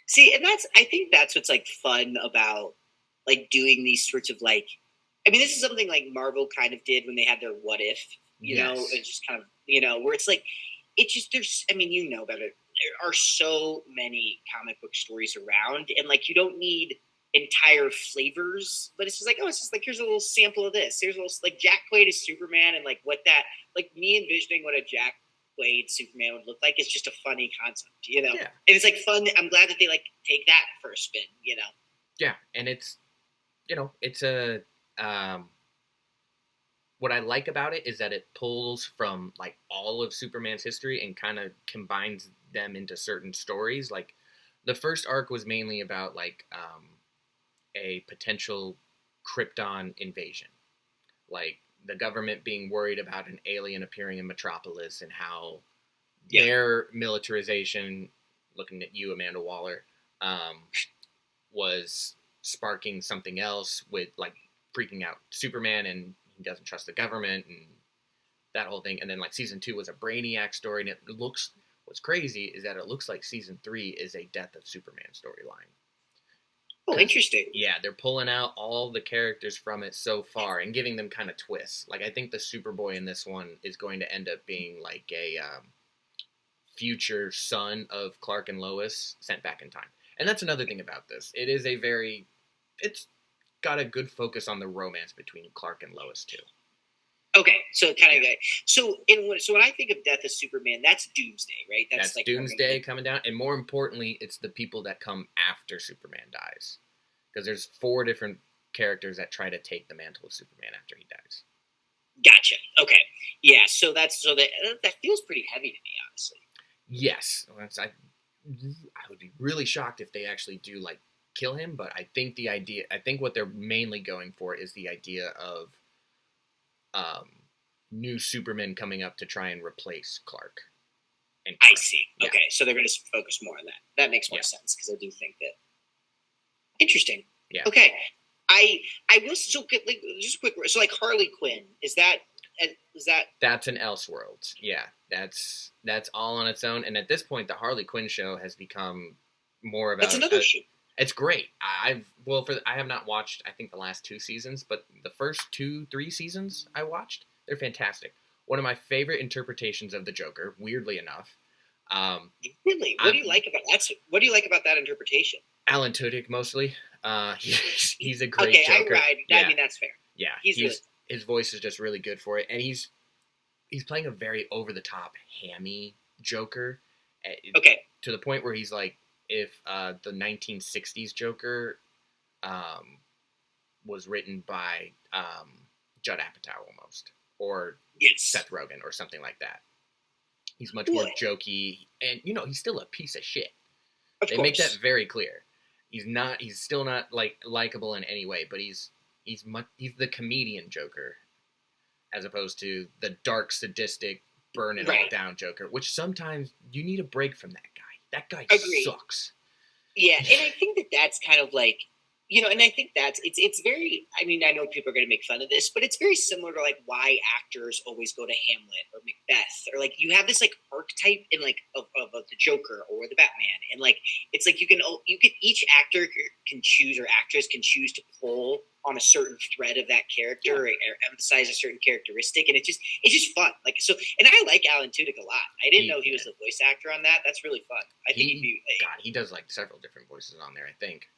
See, and I think that's what's like fun about like doing these sorts of like. I mean, this is something like Marvel kind of did when they had their What If. It's just kind of where it's like it just there's. I mean, about it. There are so many comic book stories around, and like you don't need entire flavors, but it's just like, it's just like here's a little sample of this. Here's a little like Jack Quaid is Superman, and like what that like me envisioning what a Jack Quaid Superman would look like is just a funny concept, Yeah. And it's like fun. I'm glad that they like take that for a spin, Yeah, and it's it's a what I like about it is that it pulls from like all of Superman's history and kind of combines them into certain stories. Like the first arc was mainly about like a potential Krypton invasion, like the government being worried about an alien appearing in Metropolis and how their militarization, looking at you, Amanda Waller, was sparking something else with like freaking out Superman, and he doesn't trust the government and that whole thing. And then like season 2 was a Brainiac story, and what's crazy is that it looks like season 3 is a Death of Superman storyline. Oh, interesting. Yeah, they're pulling out all the characters from it so far and giving them kind of twists. Like, I think the Superboy in this one is going to end up being like a future son of Clark and Lois sent back in time. And that's another thing about this. It's got a good focus on the romance between Clark and Lois, too. Okay, so kind of good. So when I think of Death of Superman, that's Doomsday, right? That's like Doomsday coming down, and more importantly, it's the people that come after Superman dies, because there's 4 different characters that try to take the mantle of Superman after he dies. Gotcha. Okay, yeah. So that feels pretty heavy to me, honestly. Yes, I would be really shocked if they actually do like kill him, but I think what they're mainly going for is the idea of new Superman coming up to try and replace Clark. I see. Yeah. Okay, so they're going to focus more on that. That makes more sense because I do think that. Interesting. Yeah. Okay, I will still get just quick. So like Harley Quinn, is that? That's an Elseworlds. Yeah, that's all on its own. And at this point, the Harley Quinn show has become more about. That's another show. It's great. I have not watched, I think, the last 2 seasons, but the first 2-3 seasons I watched, they're fantastic. One of my favorite interpretations of the Joker, weirdly enough. Really? What do you like about that interpretation? Alan Tudyk, mostly. He's a great Joker. I mean, that's fair. Yeah, his voice is just really good for it, and he's playing a very over the top, hammy Joker. Okay. To the point where he's like, if the 1960s Joker was written by Judd Apatow almost, or Seth Rogen, or something like that. He's much more jokey, and he's still a piece of shit. They make that very clear. He's still not likable in any way, but he's the comedian Joker, as opposed to the dark, sadistic, burn it all down Joker, which sometimes you need a break from that guy. That guy sucks. Yeah, and I think that's kind of like, and I think it's very, I mean, I know people are going to make fun of this, but it's very similar to like why actors always go to Hamlet or Macbeth, or like you have this like archetype in like of the Joker or the Batman, and like it's like you can each actor can choose, or actress can choose to pull on a certain thread of that character, or emphasize a certain characteristic, and it's just fun. Like, so, and I like Alan Tudyk a lot. I didn't know he was the voice actor on that. That's really fun. I think he does like several different voices on there, I think.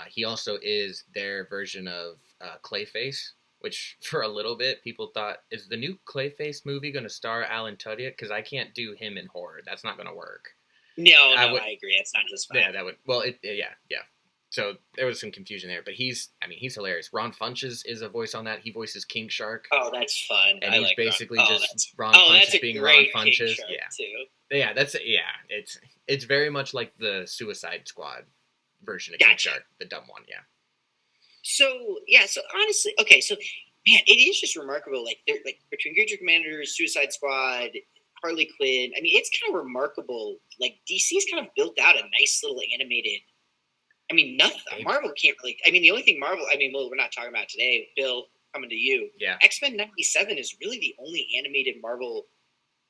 He also is their version of Clayface, which for a little bit people thought, is the new Clayface movie going to star Alan Tudyk? Because I can't do him in horror. That's not going to work. No, I agree. It's not just fun. Yeah, that would. Well, yeah. So there was some confusion there, but he's hilarious. Ron Funches is a voice on that. He voices King Shark. Oh, that's fun. And he's basically Ron Funches being Ron Funches. Yeah, it's very much like the Suicide Squad version of King Shark, the dumb one. Yeah. So honestly, okay, so man, it is just remarkable. Like they're like between Creature Commanders, Suicide Squad, Harley Quinn. I mean, it's kind of remarkable. Like DC's kind of built out a nice little animated. I mean, nothing. Marvel can't really. I mean, the only thing Marvel. I mean, well, we're not talking about today. Bill, coming to you. Yeah. X-Men '97 is really the only animated Marvel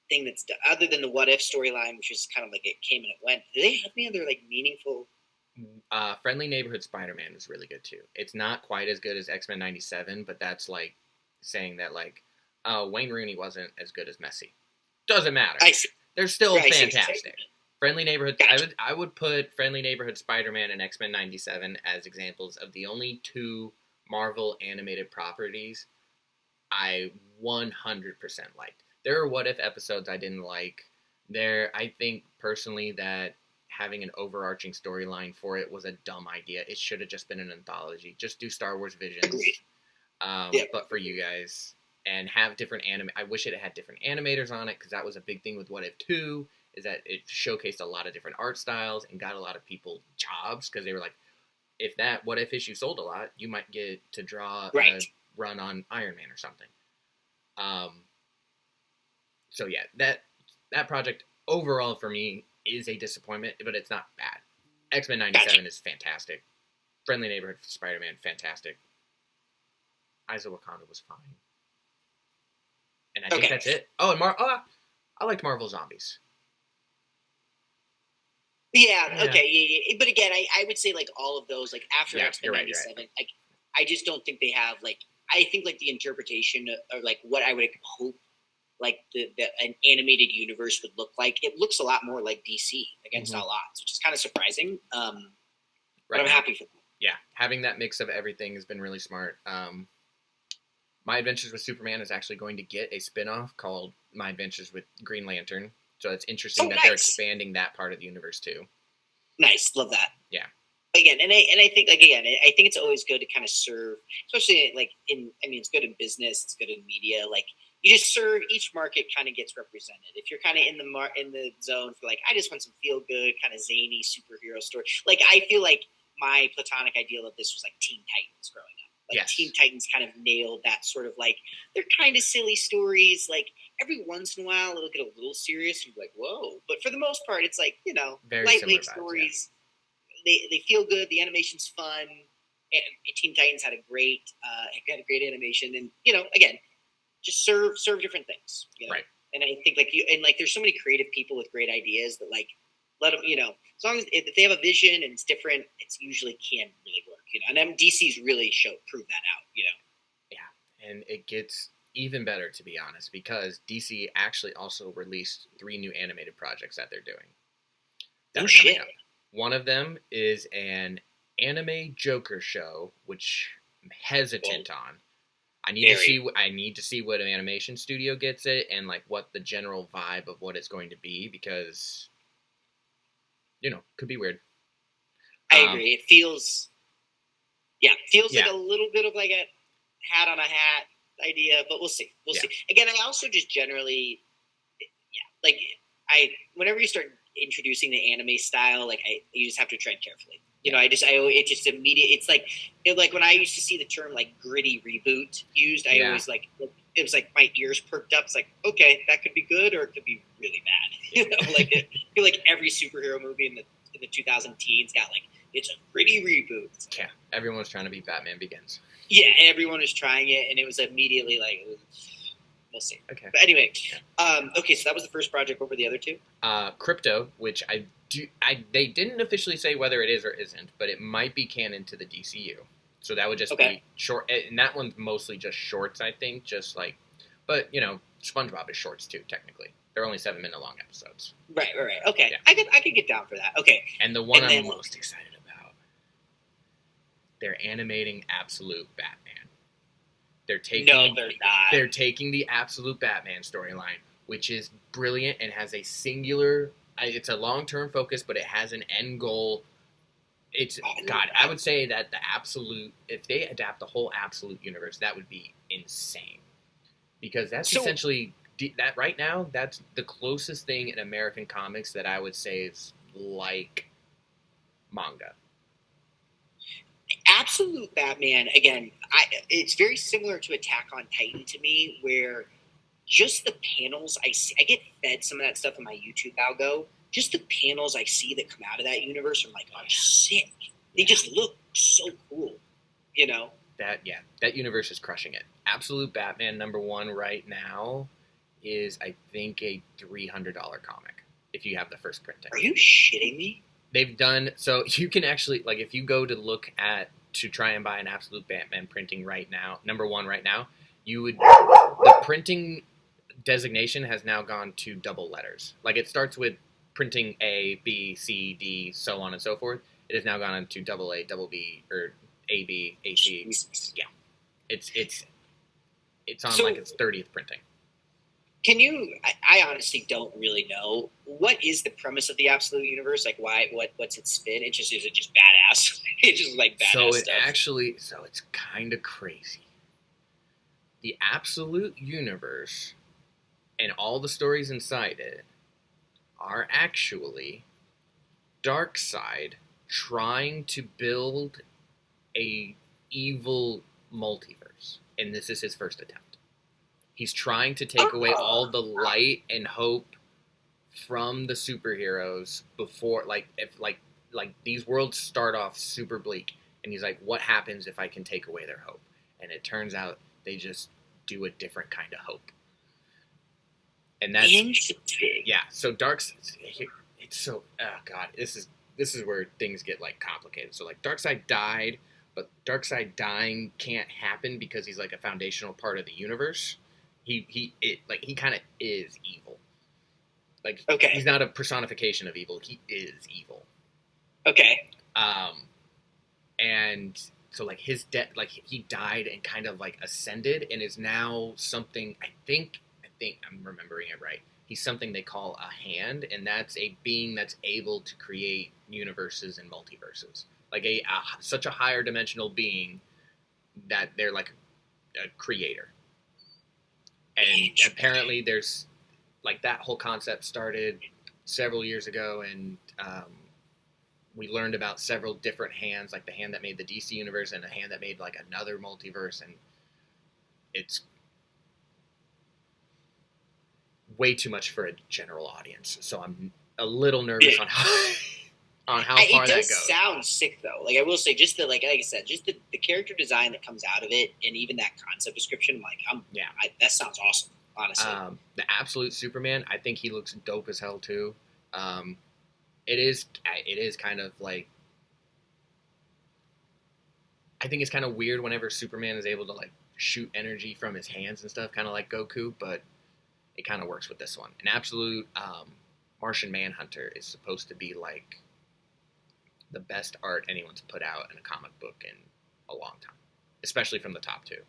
thing that's other than the What If storyline, which is kind of like it came and it went. Do they have any other like meaningful? Friendly Neighborhood Spider-Man was really good too. It's not quite as good as X-Men '97, but that's like saying that like, Wayne Rooney wasn't as good as Messi. Doesn't matter. They're still fantastic. Friendly Neighborhood. Gotcha. I would put Friendly Neighborhood Spider-Man and X-Men '97 as examples of the only 2 Marvel animated properties I 100% liked. There are What If episodes I didn't like. I think personally that having an overarching storyline for it was a dumb idea. It should have just been an anthology. Just do Star Wars Visions, but for you guys, and have different I wish it had different animators on it, because that was a big thing with What If 2. Is that it showcased a lot of different art styles and got a lot of people jobs, because they were like, if that What If issue sold a lot, you might get to draw a run on Iron Man or something. So yeah, that project overall for me is a disappointment, but it's not bad. X-Men '97 is fantastic. Friendly Neighborhood Spider-Man, fantastic. Eyes of Wakanda was fine. And I think that's it. Oh, and I liked Marvel Zombies. Yeah, okay, yeah. But again, I would say like all of those, like after X-Men '97, like I just don't think they have like, I think like the interpretation or like what I would hope like an animated universe would look like, it looks a lot more like DC against all odds, which is kind of surprising. But I'm happy for them. Yeah, having that mix of everything has been really smart. My Adventures with Superman is actually going to get a spin-off called My Adventures with Green Lantern. So it's interesting that they're expanding that part of the universe too. Nice, love that. Yeah. Again, and I think like I think it's always good to kind of serve, especially like it's good in business, it's good in media. Like you just serve, each market kind of gets represented. If you're kind of in the zone for like, I just want some feel good, kind of zany superhero story. Like I feel like my platonic ideal of this was like Teen Titans growing up. Like yes. Teen Titans kind of nailed that sort of like, they're kind of silly stories. Like every once in a while it'll get a little serious and you're like, whoa. But for the most part, it's like, you know, very lightweight vibes, stories. Yeah. They feel good. The animation's fun. And Teen Titans had a great animation. And, you know, again, just serve different things. You know? Right. And I think there's so many creative people with great ideas that like, let them, you know, as long as if they have a vision and it's different, it's usually can really work, you know. And then DC's really prove that out, you know. Yeah, and it gets even better, to be honest, because DC actually also released 3 new animated projects that they're doing. Oh shit! One of them is an anime Joker show, which I'm hesitant on. I need to see what an animation studio gets it and like what the general vibe of what it's going to be, because, you know, could be weird. I agree. It feels like a little bit of like a hat on a hat idea, but we'll see. We'll see. Again, I also just generally, whenever you start introducing the anime style, like you just have to tread carefully. You know, it's like when I used to see the term like gritty reboot used, I always like, it was like my ears perked up. It's like, okay, that could be good or it could be really bad. You know, like I feel like every superhero movie in the 2010s got like, it's a gritty reboot. Yeah, everyone was trying to be Batman Begins. Yeah, everyone was trying it, and it was immediately like, we'll see. Okay. But anyway, okay, so that was the first project. What were the other 2? Crypto, which they didn't officially say whether it is or isn't, but it might be canon to the DCU. So that would just be short, and that one's mostly just shorts, I think, just like, but, you know, SpongeBob is shorts too, technically. They're only 7-minute long episodes. Right. Okay, yeah. I could get down for that. Okay. And the one I'm most excited about, they're animating Absolute Batman. They're taking the Absolute Batman storyline, which is brilliant and has a singular. It's a long-term focus, but it has an end goal. I would say that the Absolute, if they adapt the whole Absolute universe, that would be insane, because that's essentially that right now. That's the closest thing in American comics that I would say is like manga. Absolute Batman, again, it's very similar to Attack on Titan to me, where just the panels I see, I get fed some of that stuff in my YouTube algo. Just the panels I see that come out of that universe are like, oh, sick. They just look so cool, you know? That universe is crushing it. Absolute Batman #1 right now is, I think, a $300 comic if you have the first printing. Are you shitting me? They've done, so you can actually, like, if you go to try and buy an Absolute Batman printing right now, #1 right now, the printing designation has now gone to double letters. Like, it starts with printing A, B, C, D, so on and so forth. It has now gone into double A, double B, or A, B, A, C. Yeah. It's on like its 30th printing. Can you? I honestly don't really know. What is the premise of the Absolute Universe? Like, what's its spin? Is it just badass? It's just like badass stuff. So it's kind of crazy. The Absolute Universe and all the stories inside it are actually Darkseid trying to build a evil multiverse, and this is his first attempt. He's trying to take away all the light and hope from the superheroes before, if these worlds start off super bleak, and he's like, what happens if I can take away their hope? And it turns out they just do a different kind of hope. And that's interesting. Yeah. So it's so, oh god, this is where things get like complicated. So like Darkseid died, but Darkseid dying can't happen because he's like a foundational part of the universe. He kind of is evil. Like, he's not a personification of evil. He is evil. Okay. And so like his death, like he died and kind of like ascended and is now something. I think I'm remembering it right. He's something they call a hand, and that's a being that's able to create universes and multiverses. Like such a higher dimensional being that they're like a creator. And apparently there's, like, that whole concept started several years ago, and we learned about several different hands, like the hand that made the DC universe and a hand that made like another multiverse, and it's way too much for a general audience. So I'm a little nervous on how far that goes. It does sound sick though. Like I will say, just like I said, just the character design that comes out of it, and even that concept description, that sounds awesome. Honestly, the Absolute Superman, I think he looks dope as hell too. It is kind of like, I think it's kind of weird whenever Superman is able to like shoot energy from his hands and stuff, kind of like Goku, but it kind of works with this one. An Absolute Martian Manhunter is supposed to be like the best art anyone's put out in a comic book in a long time, especially from the top two.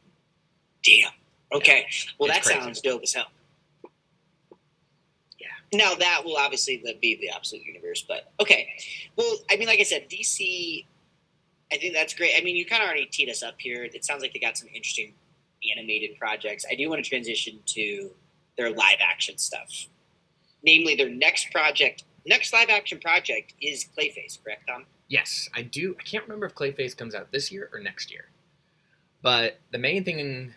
Damn. Okay. Yeah. Well, that crazy. Sounds dope as hell. Yeah. Now that will obviously be the Absolute Universe, but okay. Well, I mean, like I said, DC, I think that's great. I mean, you kind of already teed us up here. It sounds like they got some interesting animated projects. I do want to transition to their live action stuff. Namely, their next live action project is Clayface, correct, Tom? Yes, I do. I can't remember if Clayface comes out this year or next year. But the main thing I'm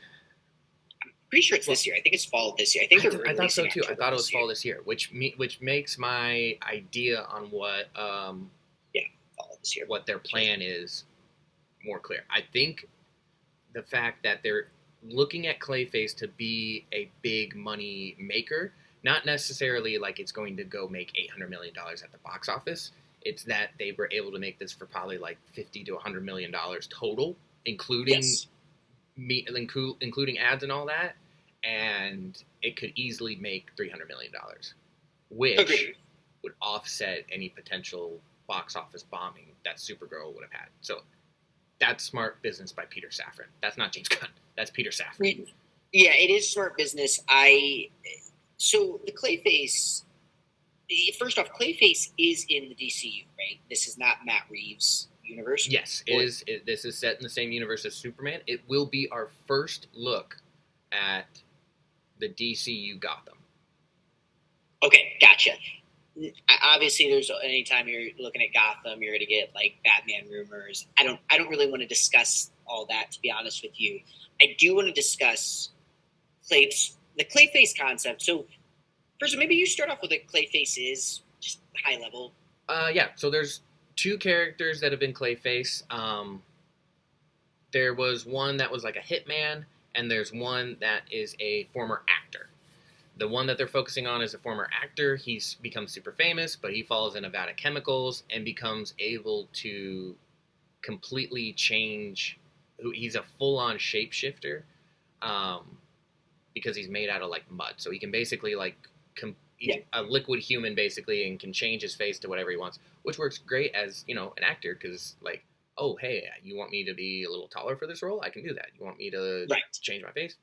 pretty sure it's this year. I think it's fall of this year. I thought so too. I thought it was fall this year, which makes my idea on what fall this year, what their plan is more clear. I think the fact that they're looking at Clayface to be a big money maker, not necessarily like it's going to go make $800 million at the box office. It's that they were able to make this for probably like $50 to $100 million total, including including ads and all that. And it could easily make $300 million, which would offset any potential box office bombing that Supergirl would have had. So that's smart business by Peter Safran. That's not James Gunn. That's Peter Safran. Yeah, it is smart business. So the Clayface, first off, Clayface is in the DCU, right? This is not Matt Reeves' universe? Yes, it is. This is set in the same universe as Superman. It will be our first look at the DCU Gotham. Okay, gotcha. Obviously, there's anytime you're looking at Gotham, you're going to get like Batman rumors. I don't really want to discuss all that, to be honest with you. I do want to discuss the Clayface concept. So, first, maybe you start off with what Clayface is, just high level. Yeah. So there's two characters that have been Clayface. There was one that was like a hitman, and there's one that is a former actor. The one that they're focusing on is a former actor. He's become super famous, but he falls in a vat of chemicals and becomes able to completely change. He's a full-on shapeshifter because he's made out of like mud. So he can basically he's a liquid human basically, and can change his face to whatever he wants, which works great as, an actor because like, oh, hey, you want me to be a little taller for this role? I can do that. You want me to change my face?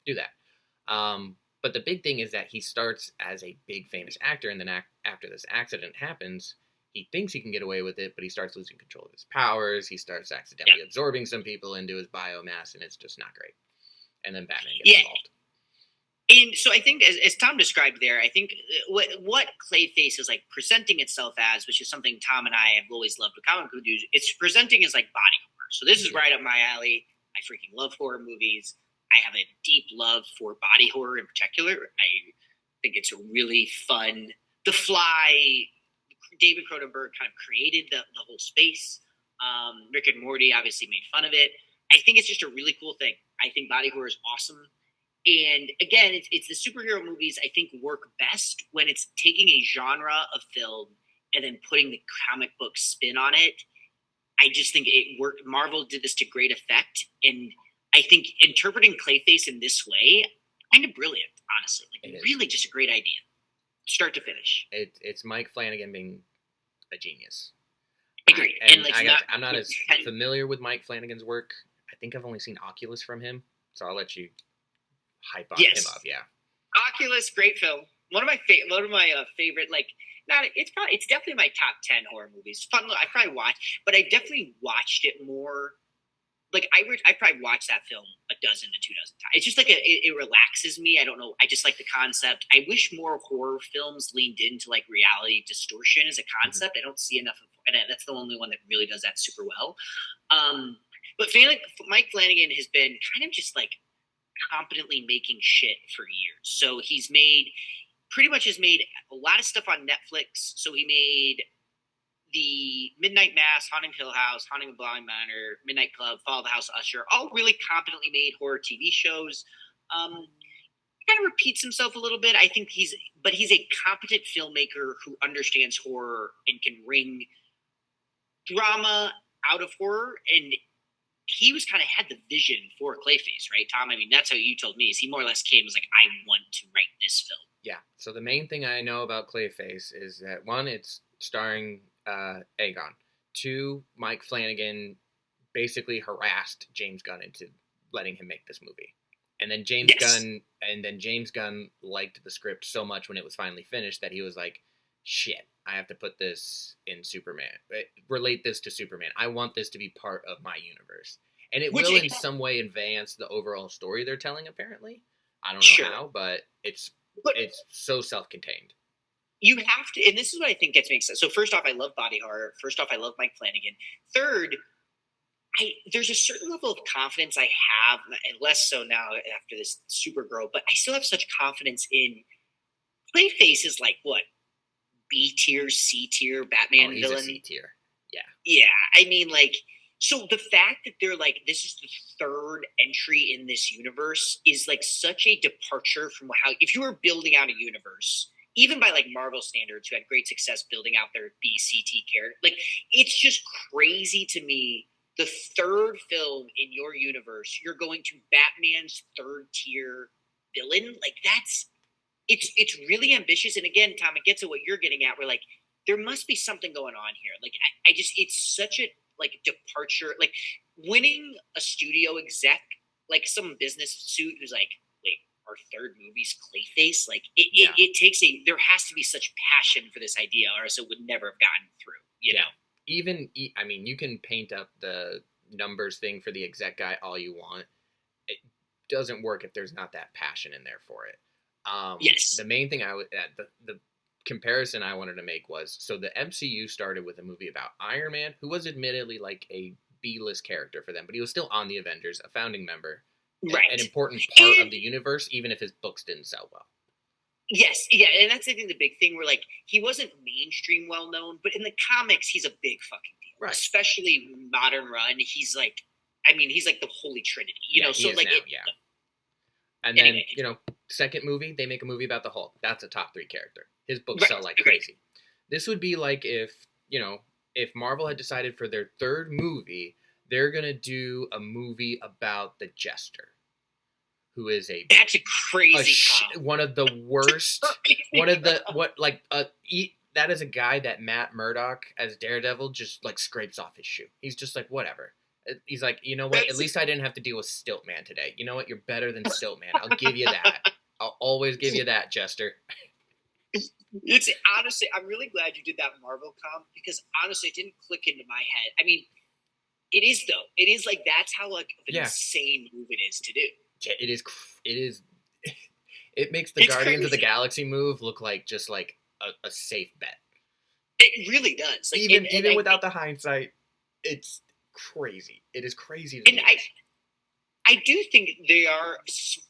Do that. But the big thing is that he starts as a big famous actor, and then after this accident happens, he thinks he can get away with it, but he starts losing control of his powers. He starts accidentally absorbing some people into his biomass, and it's just not great. And then Batman gets involved. And so I think, as Tom described there, I think what Clayface is like presenting itself as, which is something Tom and I have always loved with comic book news, it's presenting as like body horror. So this is right up my alley. I freaking love horror movies. I have a deep love for body horror in particular. I think it's a really fun. The Fly, David Cronenberg kind of created the whole space. Rick and Morty obviously made fun of it. I think it's just a really cool thing. I think body horror is awesome. And again, it's the superhero movies I think work best when it's taking a genre of film and then putting the comic book spin on it. I just think it worked. Marvel did this to great effect, and I think interpreting Clayface in this way, kind of brilliant, honestly. Like, really just a great idea, start to finish. It's Mike Flanagan being a genius. Agreed. And I'm not as familiar with Mike Flanagan's work. I think I've only seen Oculus from him, so I'll let you hype on him up. Yeah, Oculus, great film. One of my favorite, it's definitely my top 10 horror movies. Fun, I probably watched, but I definitely watched it more like I probably watched that film a dozen to 2 dozen times. It's just like it relaxes me. I don't know. I just like the concept. I wish more horror films leaned into like reality distortion as a concept. I don't see enough of, and that's the only one that really does that super well. But Mike Flanagan has been kind of just like competently making shit for years. So he's pretty much made a lot of stuff on Netflix. So he made the Midnight Mass, Haunting Hill House, Haunting of Bly Manor, Midnight Club, Fall of the House Usher, all really competently made horror TV shows. Kind of repeats himself a little bit. I think he's a competent filmmaker who understands horror and can wring drama out of horror. And he was kind of had the vision for Clayface, right, Tom? I mean, that's how you told me. Is he more or less came was like, I want to write this film. Yeah. So the main thing I know about Clayface is that one, it's starring Aegon. 2, Mike Flanagan basically harassed James Gunn into letting him make this movie. And then James Gunn liked the script so much when it was finally finished that he was like, shit, I have to put this in Superman. Relate this to Superman. I want this to be part of my universe. And it will in some way advance the overall story they're telling, apparently. I don't know how, but it's so self-contained. You have to, and this is what I think makes sense. So first off, I love body horror. First off, I love Mike Flanagan. Third, there's a certain level of confidence I have, and less so now after this Supergirl, but I still have such confidence in Clayface is like what? B tier, C tier Batman villain. A C tier. Yeah. Yeah. I mean, like, so the fact that they're like, this is the third entry in this universe is like such a departure from how, if you were building out a universe, even by like Marvel standards, who had great success building out their B, C, T character, like, it's just crazy to me. The third film in your universe, you're going to Batman's third tier villain. Like it's really ambitious. And again, Tom, it gets at what you're getting at. We're like, there must be something going on here. Like it's such a like departure, like winning a studio exec, like some business suit who's like, wait, our third movie's Clayface. Like it takes there has to be such passion for this idea or else it would never have gotten through, you know? I mean, you can paint up the numbers thing for the exec guy all you want. It doesn't work if there's not that passion in there for it. Yes. The main thing the comparison I wanted to make was, so the MCU started with a movie about Iron Man, who was admittedly like a B-list character for them, but he was still on the Avengers, a founding member, right? An important part of the universe, even if his books didn't sell well. Yes, yeah, and that's I think the big thing where like he wasn't mainstream well known, but in the comics he's a big fucking deal. Right. Especially modern run, he's like, I mean, he's like the Holy Trinity, you know. So like, and then second movie they make a movie about the Hulk. That's a top 3 character. His books sell like crazy. This would be like if Marvel had decided for their third movie they're gonna do a movie about the Jester, who is that's a crazy one of the worst, that is a guy that Matt Murdock as Daredevil just like scrapes off his shoe. He's just like, whatever. He's like, you know what? At least I didn't have to deal with Stiltman today. You know what? You're better than Stiltman. I'll give you that. I'll always give you that, Jester. It's honestly, I'm really glad you did that Marvel comp because honestly, it didn't click into my head. I mean, it is though. It is like that's how like an insane move it is to do. Yeah, it is. It makes the Guardians of the Galaxy move look like just like a safe bet. It really does. Like, even without the hindsight, it's crazy. It is crazy. And I do think they are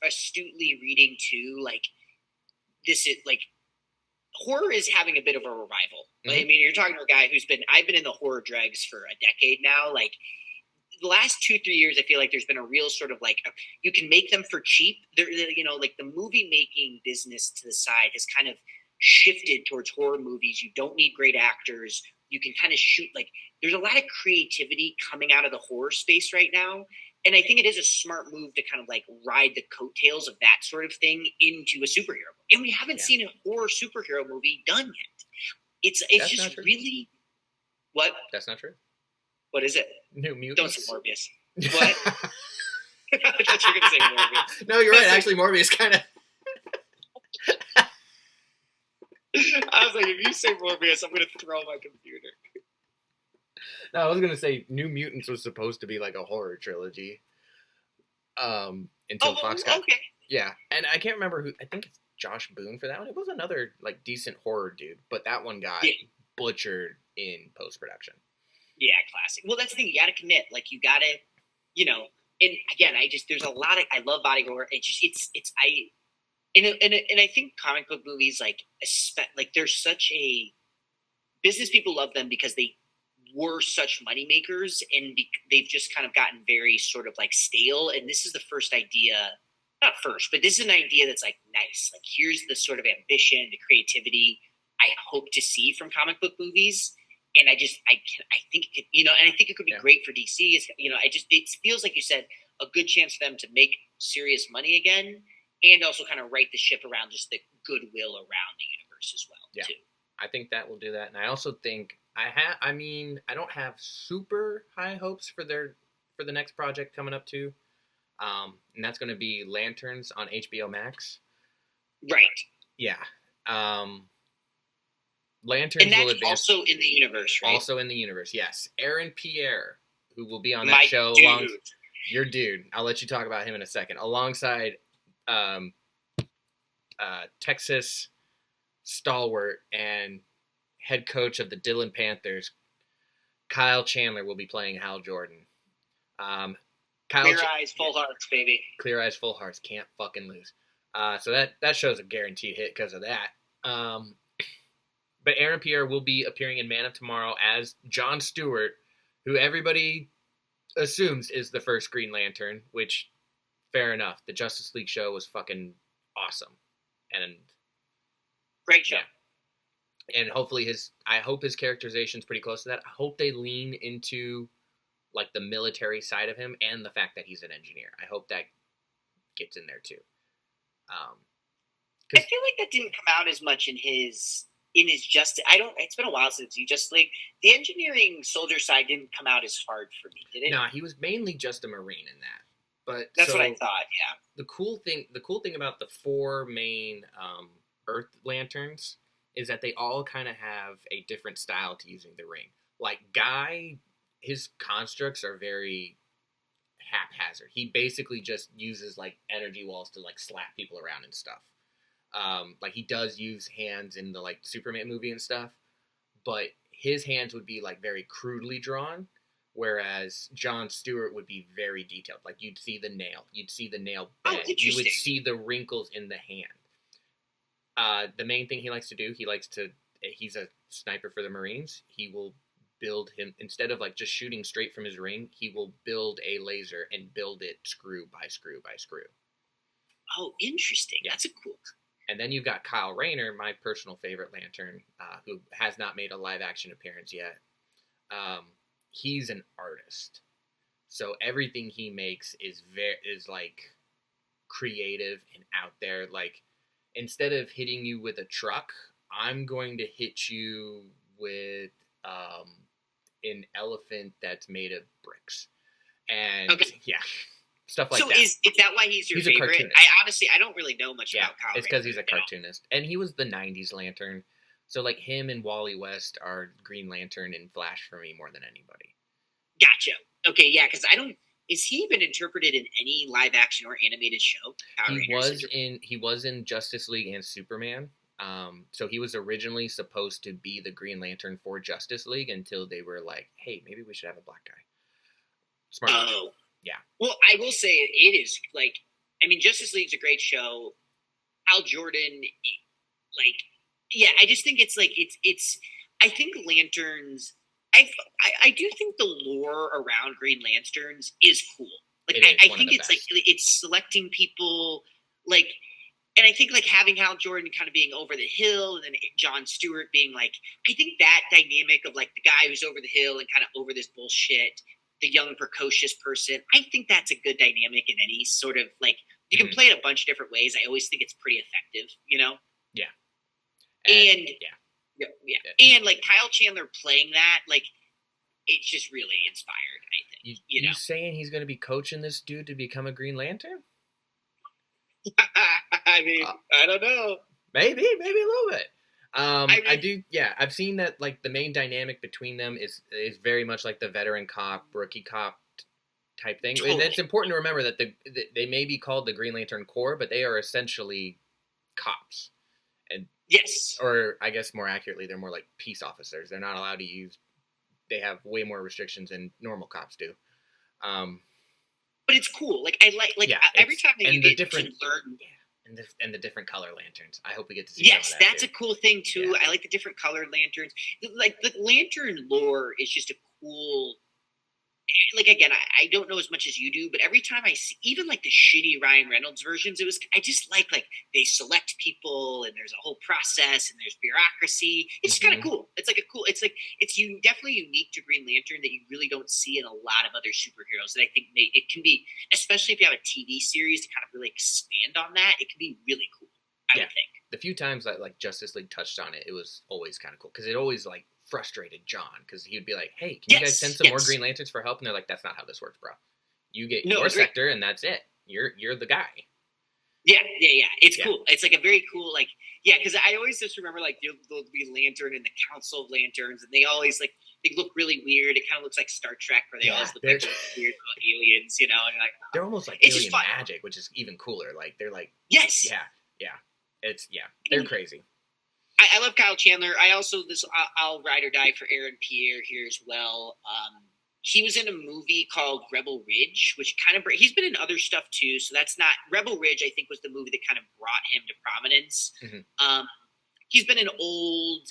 astutely reading too. Like this is like horror is having a bit of a revival. Like, I mean, you're talking to a guy I've been in the horror dregs for a decade now. Like the last 2-3 years, I feel like there's been a real sort of like you can make them for cheap. They're like the movie making business to the side has kind of shifted towards horror movies. You don't need great actors. You can kind of shoot like there's a lot of creativity coming out of the horror space right now. And I think it is a smart move to kind of like ride the coattails of that sort of thing into a superhero. And we haven't seen a horror superhero movie done yet. It's just really what? That's not true. What is it? New Mutants. Don't say Morbius. What? I thought you were going to say Morbius. No, you're right. Actually, Morbius kind of. I was like, if you say Morbius, I'm going to throw my computer. No, I was gonna say New Mutants was supposed to be like a horror trilogy. Until Fox got yeah, and I can't remember who. I think it's Josh Boone for that one. It was another like decent horror dude, but that one got butchered in post production. Yeah, classic. Well, that's the thing. You got to commit. Like you got to, And again, there's a lot of I love body horror. And I think comic book movies like there's such a business people love them because they were such money makers and they've just kind of gotten very sort of like stale. And this is the first idea, not first, but this is an idea that's like nice. Like here's the sort of ambition, the creativity I hope to see from comic book movies. And I think and I think it could be great for DC. It feels like you said a good chance for them to make serious money again, and also kind of right the ship around just the goodwill around the universe as well. Too. I think that will do that, and I also think I don't have super high hopes for the next project coming up too, and that's going to be Lanterns on HBO Max. Right. Yeah. Lanterns and that's will advance. Also in the universe, right? Also in the universe, yes. Aaron Pierre, who will be on that My show. dude. Your dude. I'll let you talk about him in a second. Alongside Texas stalwart and head coach of the Dillon Panthers, Kyle Chandler will be playing Hal Jordan. Clear eyes, full hearts, baby. Clear eyes, full hearts. Can't fucking lose. So that show's a guaranteed hit because of that. But Aaron Pierre will be appearing in Man of Tomorrow as Jon Stewart, who everybody assumes is the first Green Lantern, which, fair enough. The Justice League show was fucking awesome. And great show. Yeah. And hopefully I hope his characterization's pretty close to that. I hope they lean into like the military side of him and the fact that he's an engineer. I hope that gets in there too. I feel like that didn't come out as much in his Justice. It's been a while since you just like the engineering soldier side didn't come out as hard for me, did it? No, he was mainly just a Marine in that. But that's what I thought. Yeah. The cool thing about the four main Earth Lanterns is that they all kind of have a different style to using the ring. Like Guy, his constructs are very haphazard. He basically just uses like energy walls to like slap people around and stuff. Like he does use hands in the like Superman movie and stuff, but his hands would be like very crudely drawn, whereas Jon Stewart would be very detailed. Like you'd see the nail bend, you would see the wrinkles in the hand. The main thing he likes to do, he's a sniper for the Marines. He will build him, instead of like just shooting straight from his ring, he will build a laser and build it screw by screw by screw. Oh, interesting. Yeah. That's a cool. And then you've got Kyle Rayner, my personal favorite Lantern, who has not made a live-action appearance yet. He's an artist, so everything he makes is like creative and out there. Like instead of hitting you with a truck, I'm going to hit you with an elephant that's made of bricks, and yeah. Stuff like that. So is that why he's your favorite? I don't really know much about Kyle. It's because he's a cartoonist. And he was the 90s Lantern. So like him and Wally West are Green Lantern and Flash for me more than anybody. Gotcha. Okay, yeah, because is he been interpreted in any live action or animated show? He was in Justice League and Superman. So he was originally supposed to be the Green Lantern for Justice League until they were like, hey, maybe we should have a black guy. Smart. Oh. Yeah. Well, I will say it is like, Justice League's a great show. Hal Jordan, like, yeah, I just think it's like, I think Lanterns, I do think the lore around Green Lanterns is cool. Like, I think it's best. Like, it's selecting people, like, and I think like having Hal Jordan kind of being over the hill and then Jon Stewart being like, I think that dynamic of like the guy who's over the hill and kind of over this bullshit, the young precocious person, I think that's a good dynamic in any sort of like, you can play it a bunch of different ways. I always think it's pretty effective, you know? Yeah. And like Kyle Chandler playing that, like it's just really inspired, I think. You saying he's going to be coaching this dude to become a Green Lantern? I don't know. Maybe a little bit. I do. Yeah, I've seen that. Like the main dynamic between them is very much like the veteran cop, rookie cop type thing. Totally. And it's important to remember that they may be called the Green Lantern Corps, but they are essentially cops. And yes, or I guess more accurately, they're more like peace officers. They're not allowed to use. They have way more restrictions than normal cops do. But it's cool. Like I like every time that you get to learn. And the different color lanterns. I hope we get to see. Yes, some of that that's too. a cool thing too. Yeah. I like the different colored lanterns. Like the lantern lore is just a cool. Like again, I don't know as much as you do, but every time I see even like the shitty Ryan Reynolds versions, I just like they select people and there's a whole process and there's bureaucracy. It's kind of cool. It's definitely unique to Green Lantern that you really don't see in a lot of other superheroes. And I think it can be, especially if you have a TV series to kind of really expand on that, it can be really cool. I would think. The few times that like Justice League touched on it, it was always kind of cool because it always like frustrated John because he would be like, "Hey, can you guys send some more Green Lanterns for help?" And they're like, "That's not how this works, bro. You get your sector, and that's it. You're the guy." Yeah. It's cool. It's like a very cool because I always just remember like there'll be Lantern and the Council of Lanterns, and they always like they look really weird. It kind of looks like Star Trek, where they always look like weird aliens, and you're like they're almost like alien magic, which is even cooler. Like they're like they're crazy. I love Kyle Chandler. I also I'll ride or die for Aaron Pierre here as well. He was in a movie called Rebel Ridge, which kind of he's been in other stuff too. So that's not Rebel Ridge. I think was the movie that kind of brought him to prominence. Mm-hmm. He's been an old,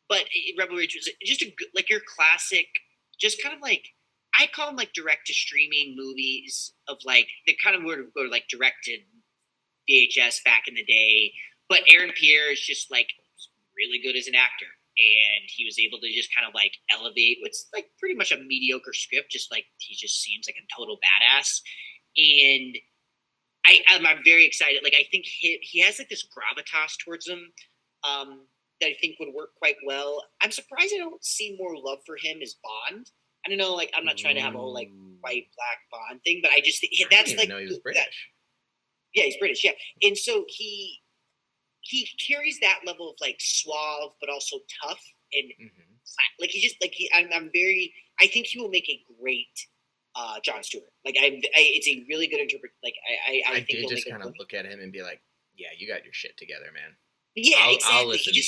but Rebel Ridge was just like your classic, just kind of like I call them like direct to streaming movies of like the kind of were like directed VHS back in the day. But Aaron Pierre is just like really good as an actor, and he was able to just kind of like elevate what's like pretty much a mediocre script. Just like he just seems like a total badass, and I'm very excited. Like I think he has like this gravitas towards him that I think would work quite well. I'm surprised I don't see more love for him as Bond. I don't know. Like I'm not trying to have a whole like white black Bond thing, but I just think that's like know he was British. He's British. Yeah, and so he carries that level of like suave, but also tough and like he just like I'm very. I think he will make a great Jon Stewart. Like it's a really good interpret. Like I think did just kind of look at him and be like, "Yeah, you got your shit together, man." Yeah, exactly. I'll listen to you.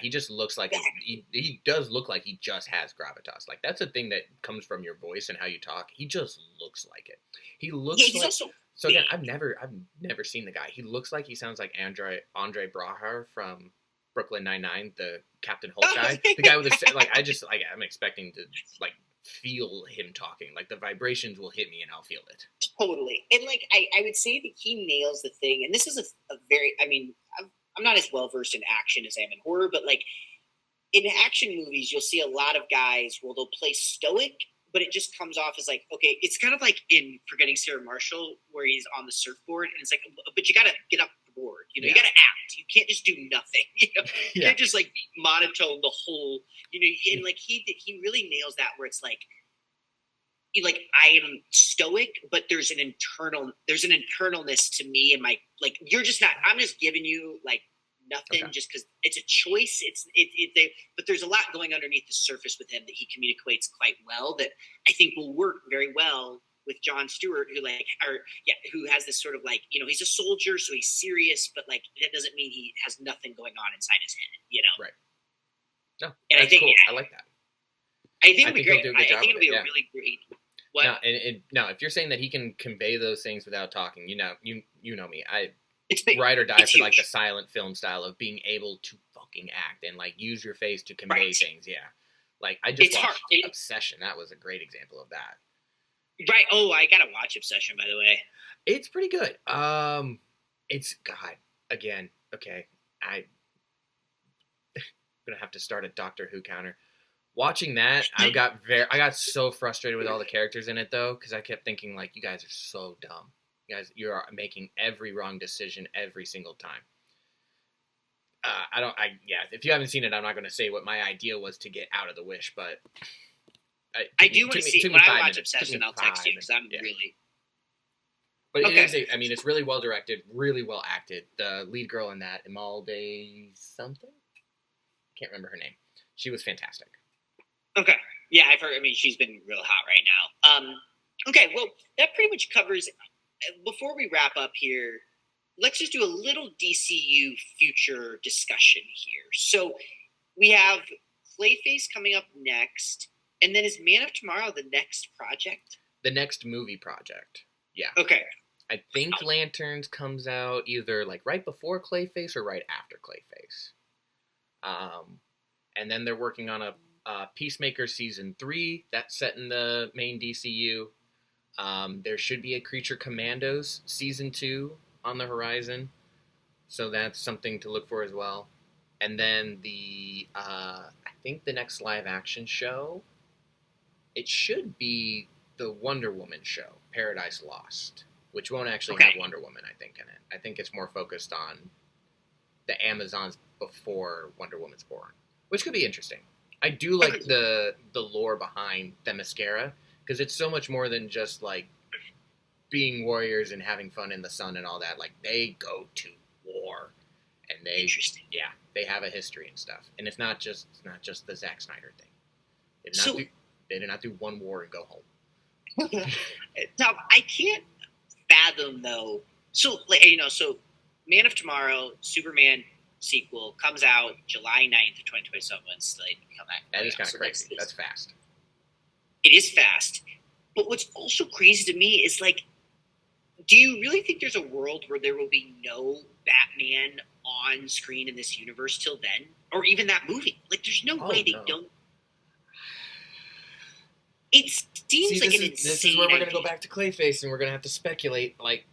He just looks like he does look like he just has gravitas. Like that's a thing that comes from your voice and how you talk. He just looks like it. He looks like. Also so again, I've never seen the guy. He looks like he sounds like Andre Braugher from Brooklyn Nine-Nine, the Captain Hulk guy. The guy with the like. I'm expecting to like feel him talking. Like the vibrations will hit me and I'll feel it. Totally, and like I would say that he nails the thing. And this is a very. I mean, I'm not as well versed in action as I am in horror, but like in action movies, you'll see a lot of guys where they'll play stoic. But it just comes off as like, okay, it's kind of like in Forgetting Sarah Marshall where he's on the surfboard and it's like, but you got to get up the board. You know, you got to act. You can't just do nothing. You know, you can't just like be monotone the whole, you know, and like he really nails that where it's like I am stoic, but there's an internalness to me and my, like, you're just not, I'm just giving you like nothing just because it's a choice. But there's a lot going underneath the surface with him that he communicates quite well that I think will work very well with Jon Stewart, who has this sort of like, you know, he's a soldier, so he's serious, but like that doesn't mean he has nothing going on inside his head, you know? Right. No, and I think cool. I like that. I think it'll be great. I think it'll be a really great. What? Now, if you're saying that he can convey those things without talking, you know me. It's big. Ride or die for like the silent film style of being able to fucking act and like use your face to convey things. Yeah, like I just watched Obsession. That was a great example of that. Right. Oh, I gotta watch Obsession, by the way. It's pretty good. It's God again. Okay, I'm gonna have to start a Doctor Who counter. Watching that, I got so frustrated with all the characters in it though, because I kept thinking like, you guys are so dumb. You guys, you are making every wrong decision every single time. If you haven't seen it, I'm not going to say what my idea was to get out of the wish, but I do want to see when I watch Obsession. I'll text you because I'm really. But it's really well directed, really well acted. The lead girl in that, Imelda something. can't remember her name. She was fantastic. Okay. Yeah, I've heard. I mean, she's been real hot right now. Okay, well, that pretty much covers. Before we wrap up here, let's just do a little DCU future discussion here. So we have Clayface coming up next, and then is Man of Tomorrow the next project? The next movie project. Yeah. Okay. I think Lanterns comes out either like right before Clayface or right after Clayface. And then they're working on a Peacemaker Season 3 that's set in the main DCU. There should be a Creature Commandos Season 2 on the horizon. So that's something to look for as well. And then I think the next live action show, it should be the Wonder Woman show, Paradise Lost, which won't actually have Wonder Woman, I think, in it. I think it's more focused on the Amazons before Wonder Woman's born, which could be interesting. I do like the lore behind Themyscira, because it's so much more than just, like, being warriors and having fun in the sun and all that. Like, they go to war, and they have a history and stuff. And it's not just the Zack Snyder thing. They did not do one war and go home. Now, I can't fathom, though. So, so Man of Tomorrow, Superman sequel comes out July 9th, 2027. Like, that is kind of crazy. That's fast. It is fast. But what's also crazy to me is, like, do you really think there's a world where there will be no Batman on screen in this universe till then? Or even that movie? Like, there's no way they don't. It seems like an insane This is where we're going to go back to Clayface, and we're going to have to speculate. Like,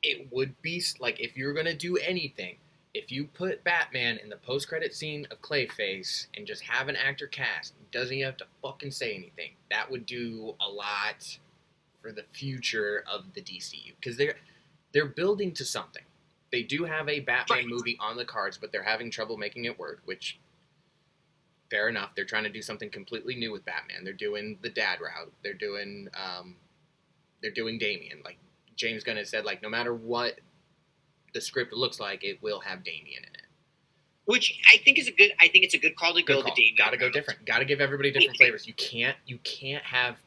it would be, like, if you're going to do anything, if you put Batman in the post-credit scene of Clayface and just have an actor cast, doesn't even have to fucking say anything, that would do a lot for the future of the DCU. Because they're building to something. They do have a Batman movie on the cards, but they're having trouble making it work, which... Fair enough. They're trying to do something completely new with Batman. They're doing the dad route. They're doing Damian. Like James Gunn has said, like no matter what the script looks like, it will have Damian in it. Which I think is a good. I think it's a good call to go the Damian. Got to go different. Got to give everybody different flavors. You can't have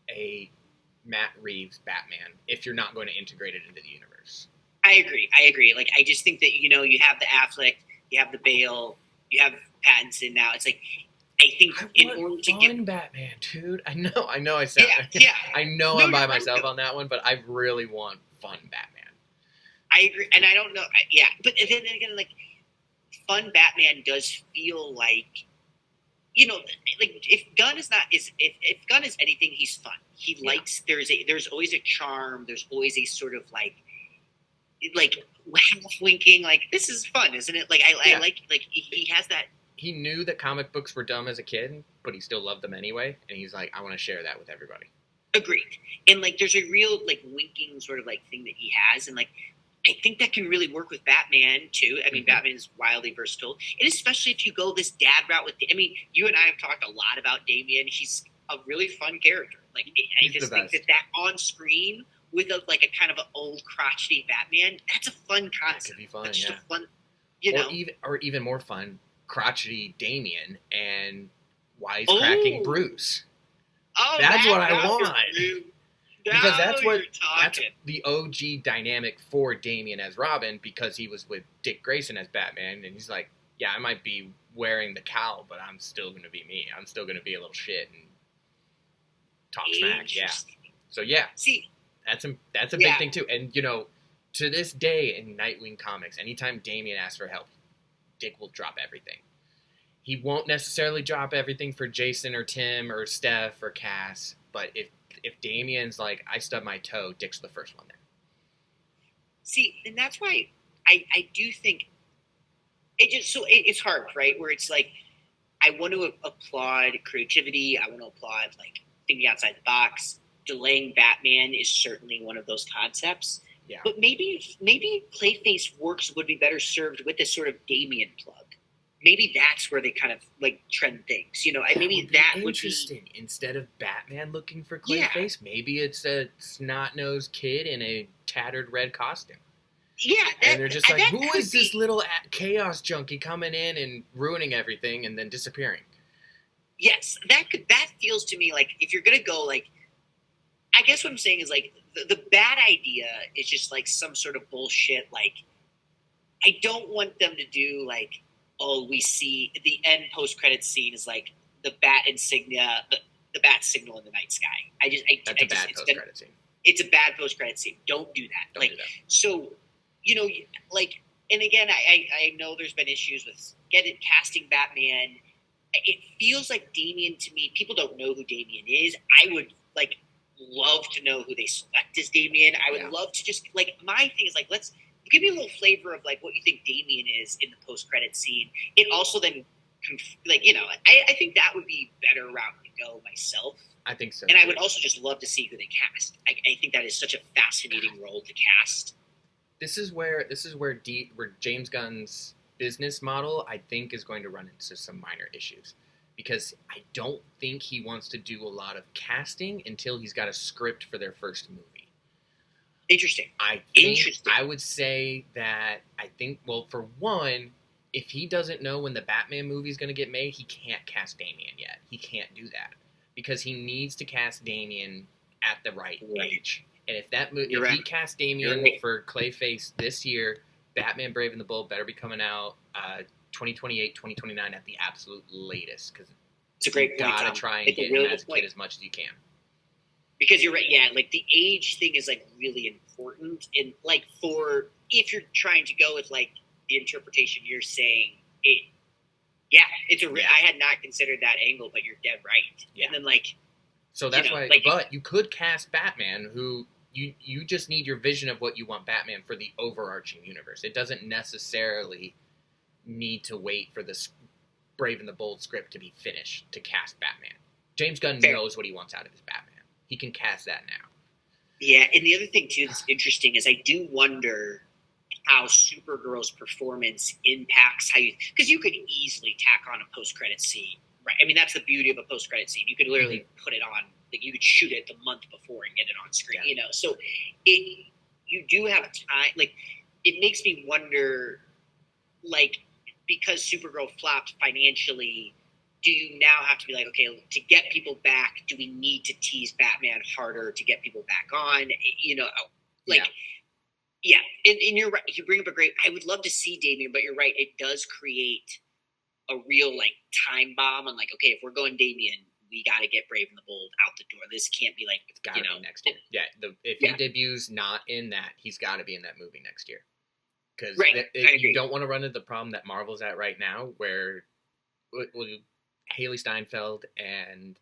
a Matt Reeves Batman if you're not going to integrate it into the universe. I agree. Like I just think that you have the Affleck, you have the Bale, you have Pattinson now. It's like I think in order to get Batman, dude. I know. I said I know I'm by myself on that one, but I really want fun Batman. I agree, and I don't know. But then again, like fun Batman does feel like like if Gunn is if Gunn is anything, he's fun. He likes there's always a charm. There's always a sort of like half winking, like this is fun, isn't it? Like I like he has that. He knew that comic books were dumb as a kid, but he still loved them anyway. And he's like, I want to share that with everybody. Agreed. And like, there's a real like winking sort of like thing that he has. And like, I think that can really work with Batman too. I mean, Batman is wildly versatile. And especially if you go this dad route with, you and I have talked a lot about Damian. He's a really fun character. Like, I just think that on screen with a kind of an old crotchety Batman, that's a fun concept. That could be fun, that's just a fun, or even more fun, crotchety Damian and wisecracking Bruce. Oh, that's what I want. Because that's the OG dynamic for Damian as Robin, because he was with Dick Grayson as Batman, and he's like, yeah, I might be wearing the cowl, but I'm still going to be me. I'm still going to be a little shit and talk smack. Yeah. So yeah, see, that's a big thing too. And to this day in Nightwing comics, anytime Damian asks for help, Dick will drop everything. He won't necessarily drop everything for Jason or Tim or Steph or Cass, but if Damian's like, I stubbed my toe, Dick's the first one there. See, and that's why I do think it's hard, right? Where it's like, I want to applaud creativity. I want to applaud like thinking outside the box. Delaying Batman is certainly one of those concepts. Yeah. But maybe Clayface would be better served with this sort of Damian plug. Maybe that's where they kind of like trend things, maybe that would be interesting. Instead of Batman looking for Clayface, maybe it's a snot-nosed kid in a tattered red costume. Yeah, and they're just like, who is this little chaos junkie coming in and ruining everything and then disappearing? Yes, that feels to me like if you're gonna go like, I guess what I'm saying is like the bad idea is just like some sort of bullshit. Like, I don't want them to do like, oh, we see the end post credit scene is like the bat insignia, the bat signal in the night sky. That's a bad post credit scene. It's a bad post credit scene. Don't do that. Don't do that. So, like, and again, I know there's been issues with casting Batman. It feels like Damian to me. People don't know who Damian is. I would like love to know who they select as Damian. I would love to just like, my thing is like, let's give me a little flavor of like what you think Damian is in the post credit scene. It also then like, I think that would be better route to go myself. I think so. And I would also just love to see who they cast. I think that is such a fascinating role to cast. This is where James Gunn's business model, I think, is going to run into some minor issues, because I don't think he wants to do a lot of casting until he's got a script for their first movie. Interesting. I would say that well, for one, if he doesn't know when the Batman movie is going to get made, he can't cast Damian yet. He can't do that because he needs to cast Damian at the right age. And if he casts Damian for Clayface this year, Batman Brave and the Bold better be coming out 2028, 2029 at the absolute latest, because it's a great point. You gotta try and get him as a kid as much as you can. Because you're right, yeah, like the age thing is like really important, and like for if you're trying to go with like the interpretation you're saying, I had not considered that angle, but you're dead right. Yeah. And then like, so that's why. Like, but you could cast Batman, who you just need your vision of what you want Batman for the overarching universe. It doesn't necessarily need to wait for this Brave and the Bold script to be finished to cast Batman. James Gunn knows what he wants out of his Batman. He can cast that now. Yeah, and the other thing too that's interesting is I do wonder how Supergirl's performance impacts how because you could easily tack on a post-credit scene, right? I mean, that's the beauty of a post-credit scene. You could literally put it on, like you could shoot it the month before and get it on screen, So you do have time. Like, it makes me wonder, like, because Supergirl flopped financially, do you now have to be like, okay, to get people back, do we need to tease Batman harder to get people back on? Yeah, and you're right. You bring up a great. I would love to see Damian, but you're right. It does create a real like time bomb. I'm like, okay, if we're going Damian, we got to get Brave and the Bold out the door. This can't be like, it's got to be next year. Yeah, if he debuts not in that, he's got to be in that movie next year. Because you don't want to run into the problem that Marvel's at right now, where Haley Steinfeld and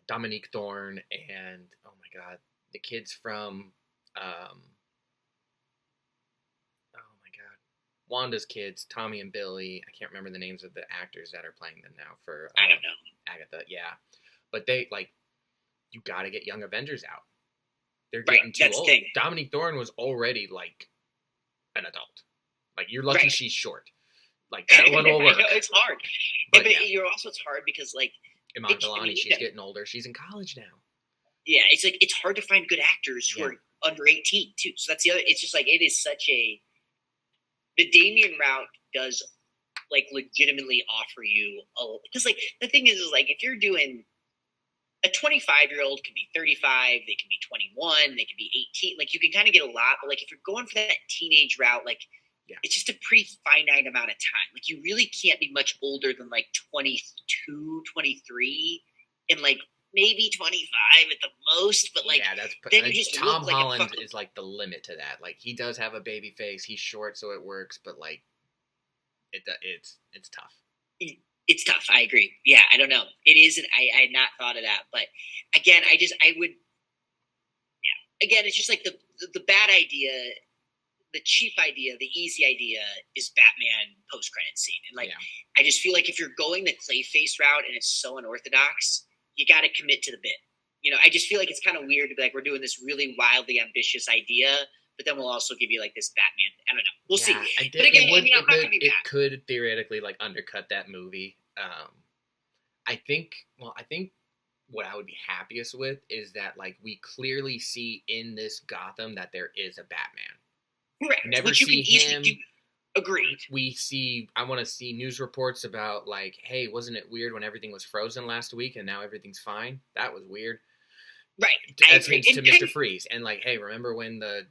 Dominique Thorne and God, the kids from Wanda's kids, Tommy and Billy. I can't remember the names of the actors that are playing them now for I don't know. Agatha, yeah. But they you got to get Young Avengers out. They're getting too old. Dominique Thorne was already like an adult. Like, you're lucky she's short. Like, that one will work. I know, it's hard. But it's hard because like Iman Vellani, she's getting older. She's in college now. Yeah, it's like it's hard to find good actors who are under 18 too. So that's the other. It's just like it is such a. The Damian route does like legitimately offer you because like the thing is like if you're doing a 25-year-old can be 35, they can be 21, they can be 18. Like you can kind of get a lot, but like if you're going for that teenage route, like it's just a pretty finite amount of time. Like you really can't be much older than like 22, 23, and like. Maybe 25 at the most, but like then you just Tom Holland is like the limit to that. Like he does have a baby face, he's short, so it works, but like it's tough. It's tough. I agree. Yeah, I don't know. It is. I had not thought of that, but again, Again, it's just like the bad idea, the cheap idea, the easy idea is Batman post credit scene, and like I just feel like if you're going the Clayface route and it's so unorthodox. You got to commit to the bit. I just feel like it's kind of weird to be like, we're doing this really wildly ambitious idea, but then we'll also give you like this Batman. I don't know. We'll see. But again, it could theoretically like undercut that movie. I think what I would be happiest with is that, like, we clearly see in this Gotham that there is a Batman. Correct. Never Which see him. Agreed. I want to see news reports about, like, hey, wasn't it weird when everything was frozen last week and now everything's fine? That was weird. Right. As hints to Mr. Freeze. And, like, hey, remember when the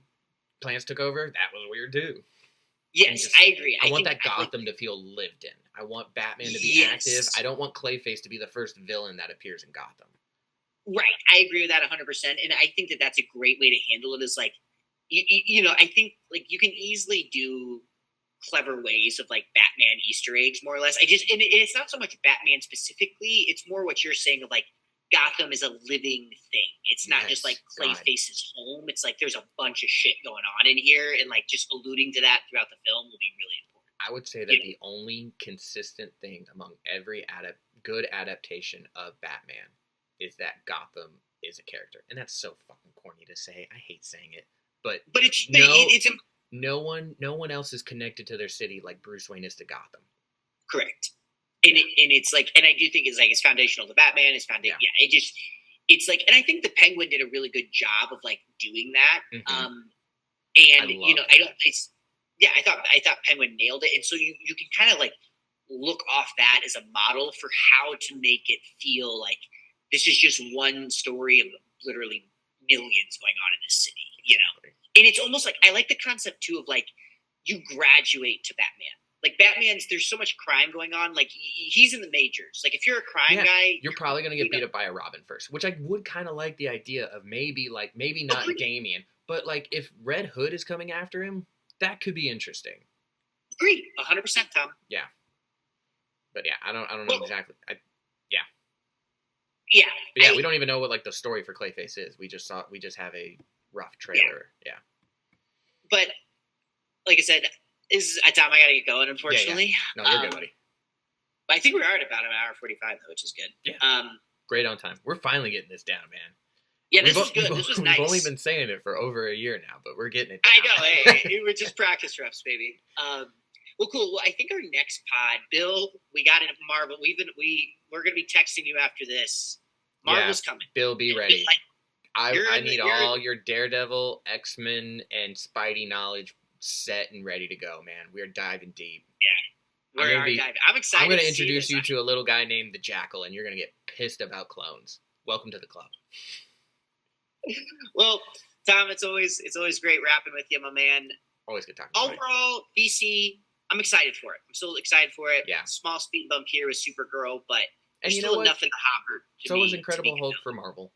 plants took over? That was weird, too. Yes, I agree. I want that Gotham to feel lived in. I want Batman to be active. I don't want Clayface to be the first villain that appears in Gotham. Right. I agree with that 100%. And I think that that's a great way to handle it is, like, you know, I think, like, you can easily do clever ways of, like, Batman Easter eggs, more or less. And it's not so much Batman specifically. It's more what you're saying of, like, Gotham is a living thing. It's not just like Clayface's home. It's like there's a bunch of shit going on in here, and like just alluding to that throughout the film will be really important. I would say that the only consistent thing among every good adaptation of Batman is that Gotham is a character, and that's so fucking corny to say. I hate saying it, but no one else is connected to their city like Bruce Wayne is to Gotham. Correct. And it's like, and I do think it's like it's foundational to Batman. It's foundational. Yeah. It's like, and I think the Penguin did a really good job of like doing that. Mm-hmm. I thought Penguin nailed it. And so you can kind of like look off that as a model for how to make it feel like this is just one story of literally millions going on in this city, you know? And it's almost like, I like the concept too of like, you graduate to Batman. Like there's so much crime going on. Like he's in the majors. Like if you're a crime guy, you're probably gonna get beat up by a Robin first. Which I would kind of like the idea of maybe not Damian, but like if Red Hood is coming after him, that could be interesting. Agreed, 100%, Tom. Yeah, but yeah, I don't know exactly. We don't even know what like the story for Clayface is. We just have a rough trailer. Yeah. But like I said. Is a time I gotta get going, unfortunately. Yeah. No, you're good, buddy. But I think we're at about an hour 45, though, which is good. Yeah. Great on time. We're finally getting this down, man. Yeah, this is good. This was nice. We've only been saying it for over a year now, but we're getting it down. I know. Hey, we're just practice reps, baby. Well, cool. Well, I think our next pod, Bill, we got into Marvel. We're gonna be texting you after this. Marvel's coming. Bill, be ready. I need all your Daredevil, X-Men, and Spidey knowledge set and ready to go, man. We're diving deep. Yeah, I'm excited. I'm going to introduce you to a little guy named the Jackal, and you're going to get pissed about clones. Welcome to the club. Well, Tom, it's always great rapping with you, my man. Always good talking. Overall, DC, I'm excited for it. I'm still excited for it. Yeah. Small speed bump here with Supergirl, but there's still enough in the hopper. So was Incredible Hulk for Marvel.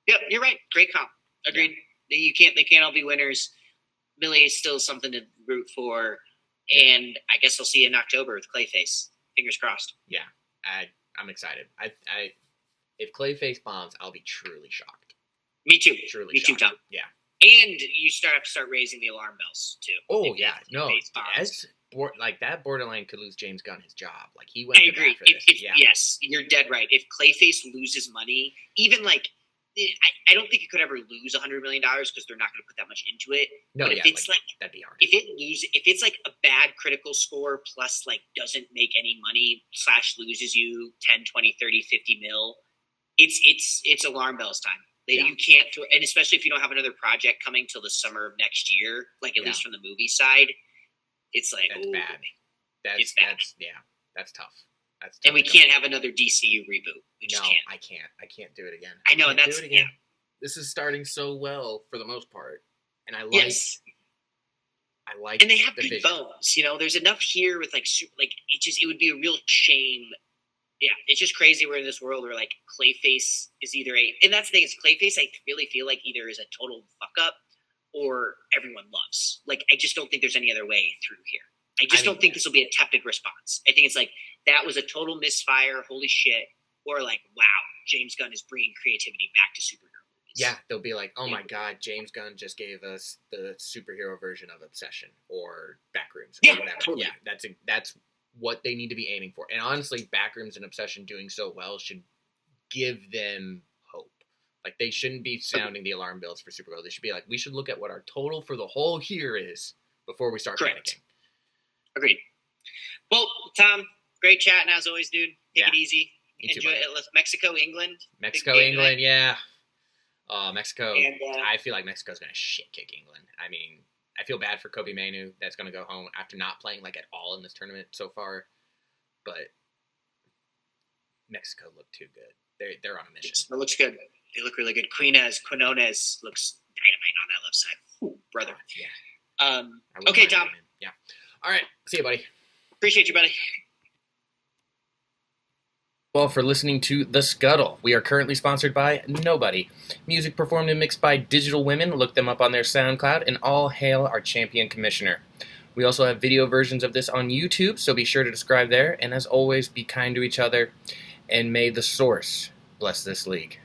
Yep, you're right. Great comp. Agreed. Yeah. They can't all be winners. Millie is still something to root for, and I guess I'll see you in October with Clayface. Fingers crossed. Yeah, I'm excited. If Clayface bombs, I'll be truly shocked. Me too. Truly Me shocked. too, Tom. Yeah. And you have to start raising the alarm bells too. Oh yeah, no, that borderline could lose James Gunn his job. Like he went. I agree. Yes, you're dead right. If Clayface loses money, even like. I don't think it could ever lose $100 million because they're not going to put that much into it. No, but yeah, that'd be hard. If it's like a bad critical score plus like doesn't make any money / loses you 10, 20, 30, 50 mil, it's alarm bells time. You can't, and especially if you don't have another project coming till the summer of next year, like at least from the movie side, it's like that's bad. It's bad. That's tough. And we can't have another DCU reboot. We just can't. I can't. I can't do it again. I know, and that's This is starting so well for the most part, and I like. And they have good bones. You know, there's enough here with like it would be a real shame. Yeah, it's just crazy. We're in this world where like Clayface is either and that's the thing is Clayface. I really feel like either is a total fuck up or everyone loves. Like I just don't think there's any other way through here. I don't think this will be a tepid response. I think it's like, that was a total misfire, holy shit, or like, wow, James Gunn is bringing creativity back to Supergirl movies. Yeah, they'll be like, oh my god, James Gunn just gave us the superhero version of Obsession or Backrooms or whatever. Totally. Yeah, that's what they need to be aiming for. And honestly, Backrooms and Obsession doing so well should give them hope. Like, they shouldn't be sounding the alarm bells for Supergirl. They should be like, we should look at what our total for the whole year is before we start panicking. Agreed. Well, Tom, great chatting as always, dude. Take it easy. Enjoy it. Mexico, England. Mexico, England, yeah. Mexico. And, I feel like Mexico's going to shit kick England. I mean, I feel bad for Kobe Mainu. That's going to go home after not playing like at all in this tournament so far. But Mexico looked too good. They're on a mission. It looks good. They look really good. Quinones looks dynamite on that left side. Ooh, brother. Yeah. Okay, Tom. Yeah. All right. See you, buddy. Appreciate you, buddy. Well, for listening to The Scuttle. We are currently sponsored by nobody. Music performed and mixed by Digital Women. Look them up on their SoundCloud. And all hail our champion commissioner. We also have video versions of this on YouTube, so be sure to subscribe there. And as always, be kind to each other. And may the source bless this league.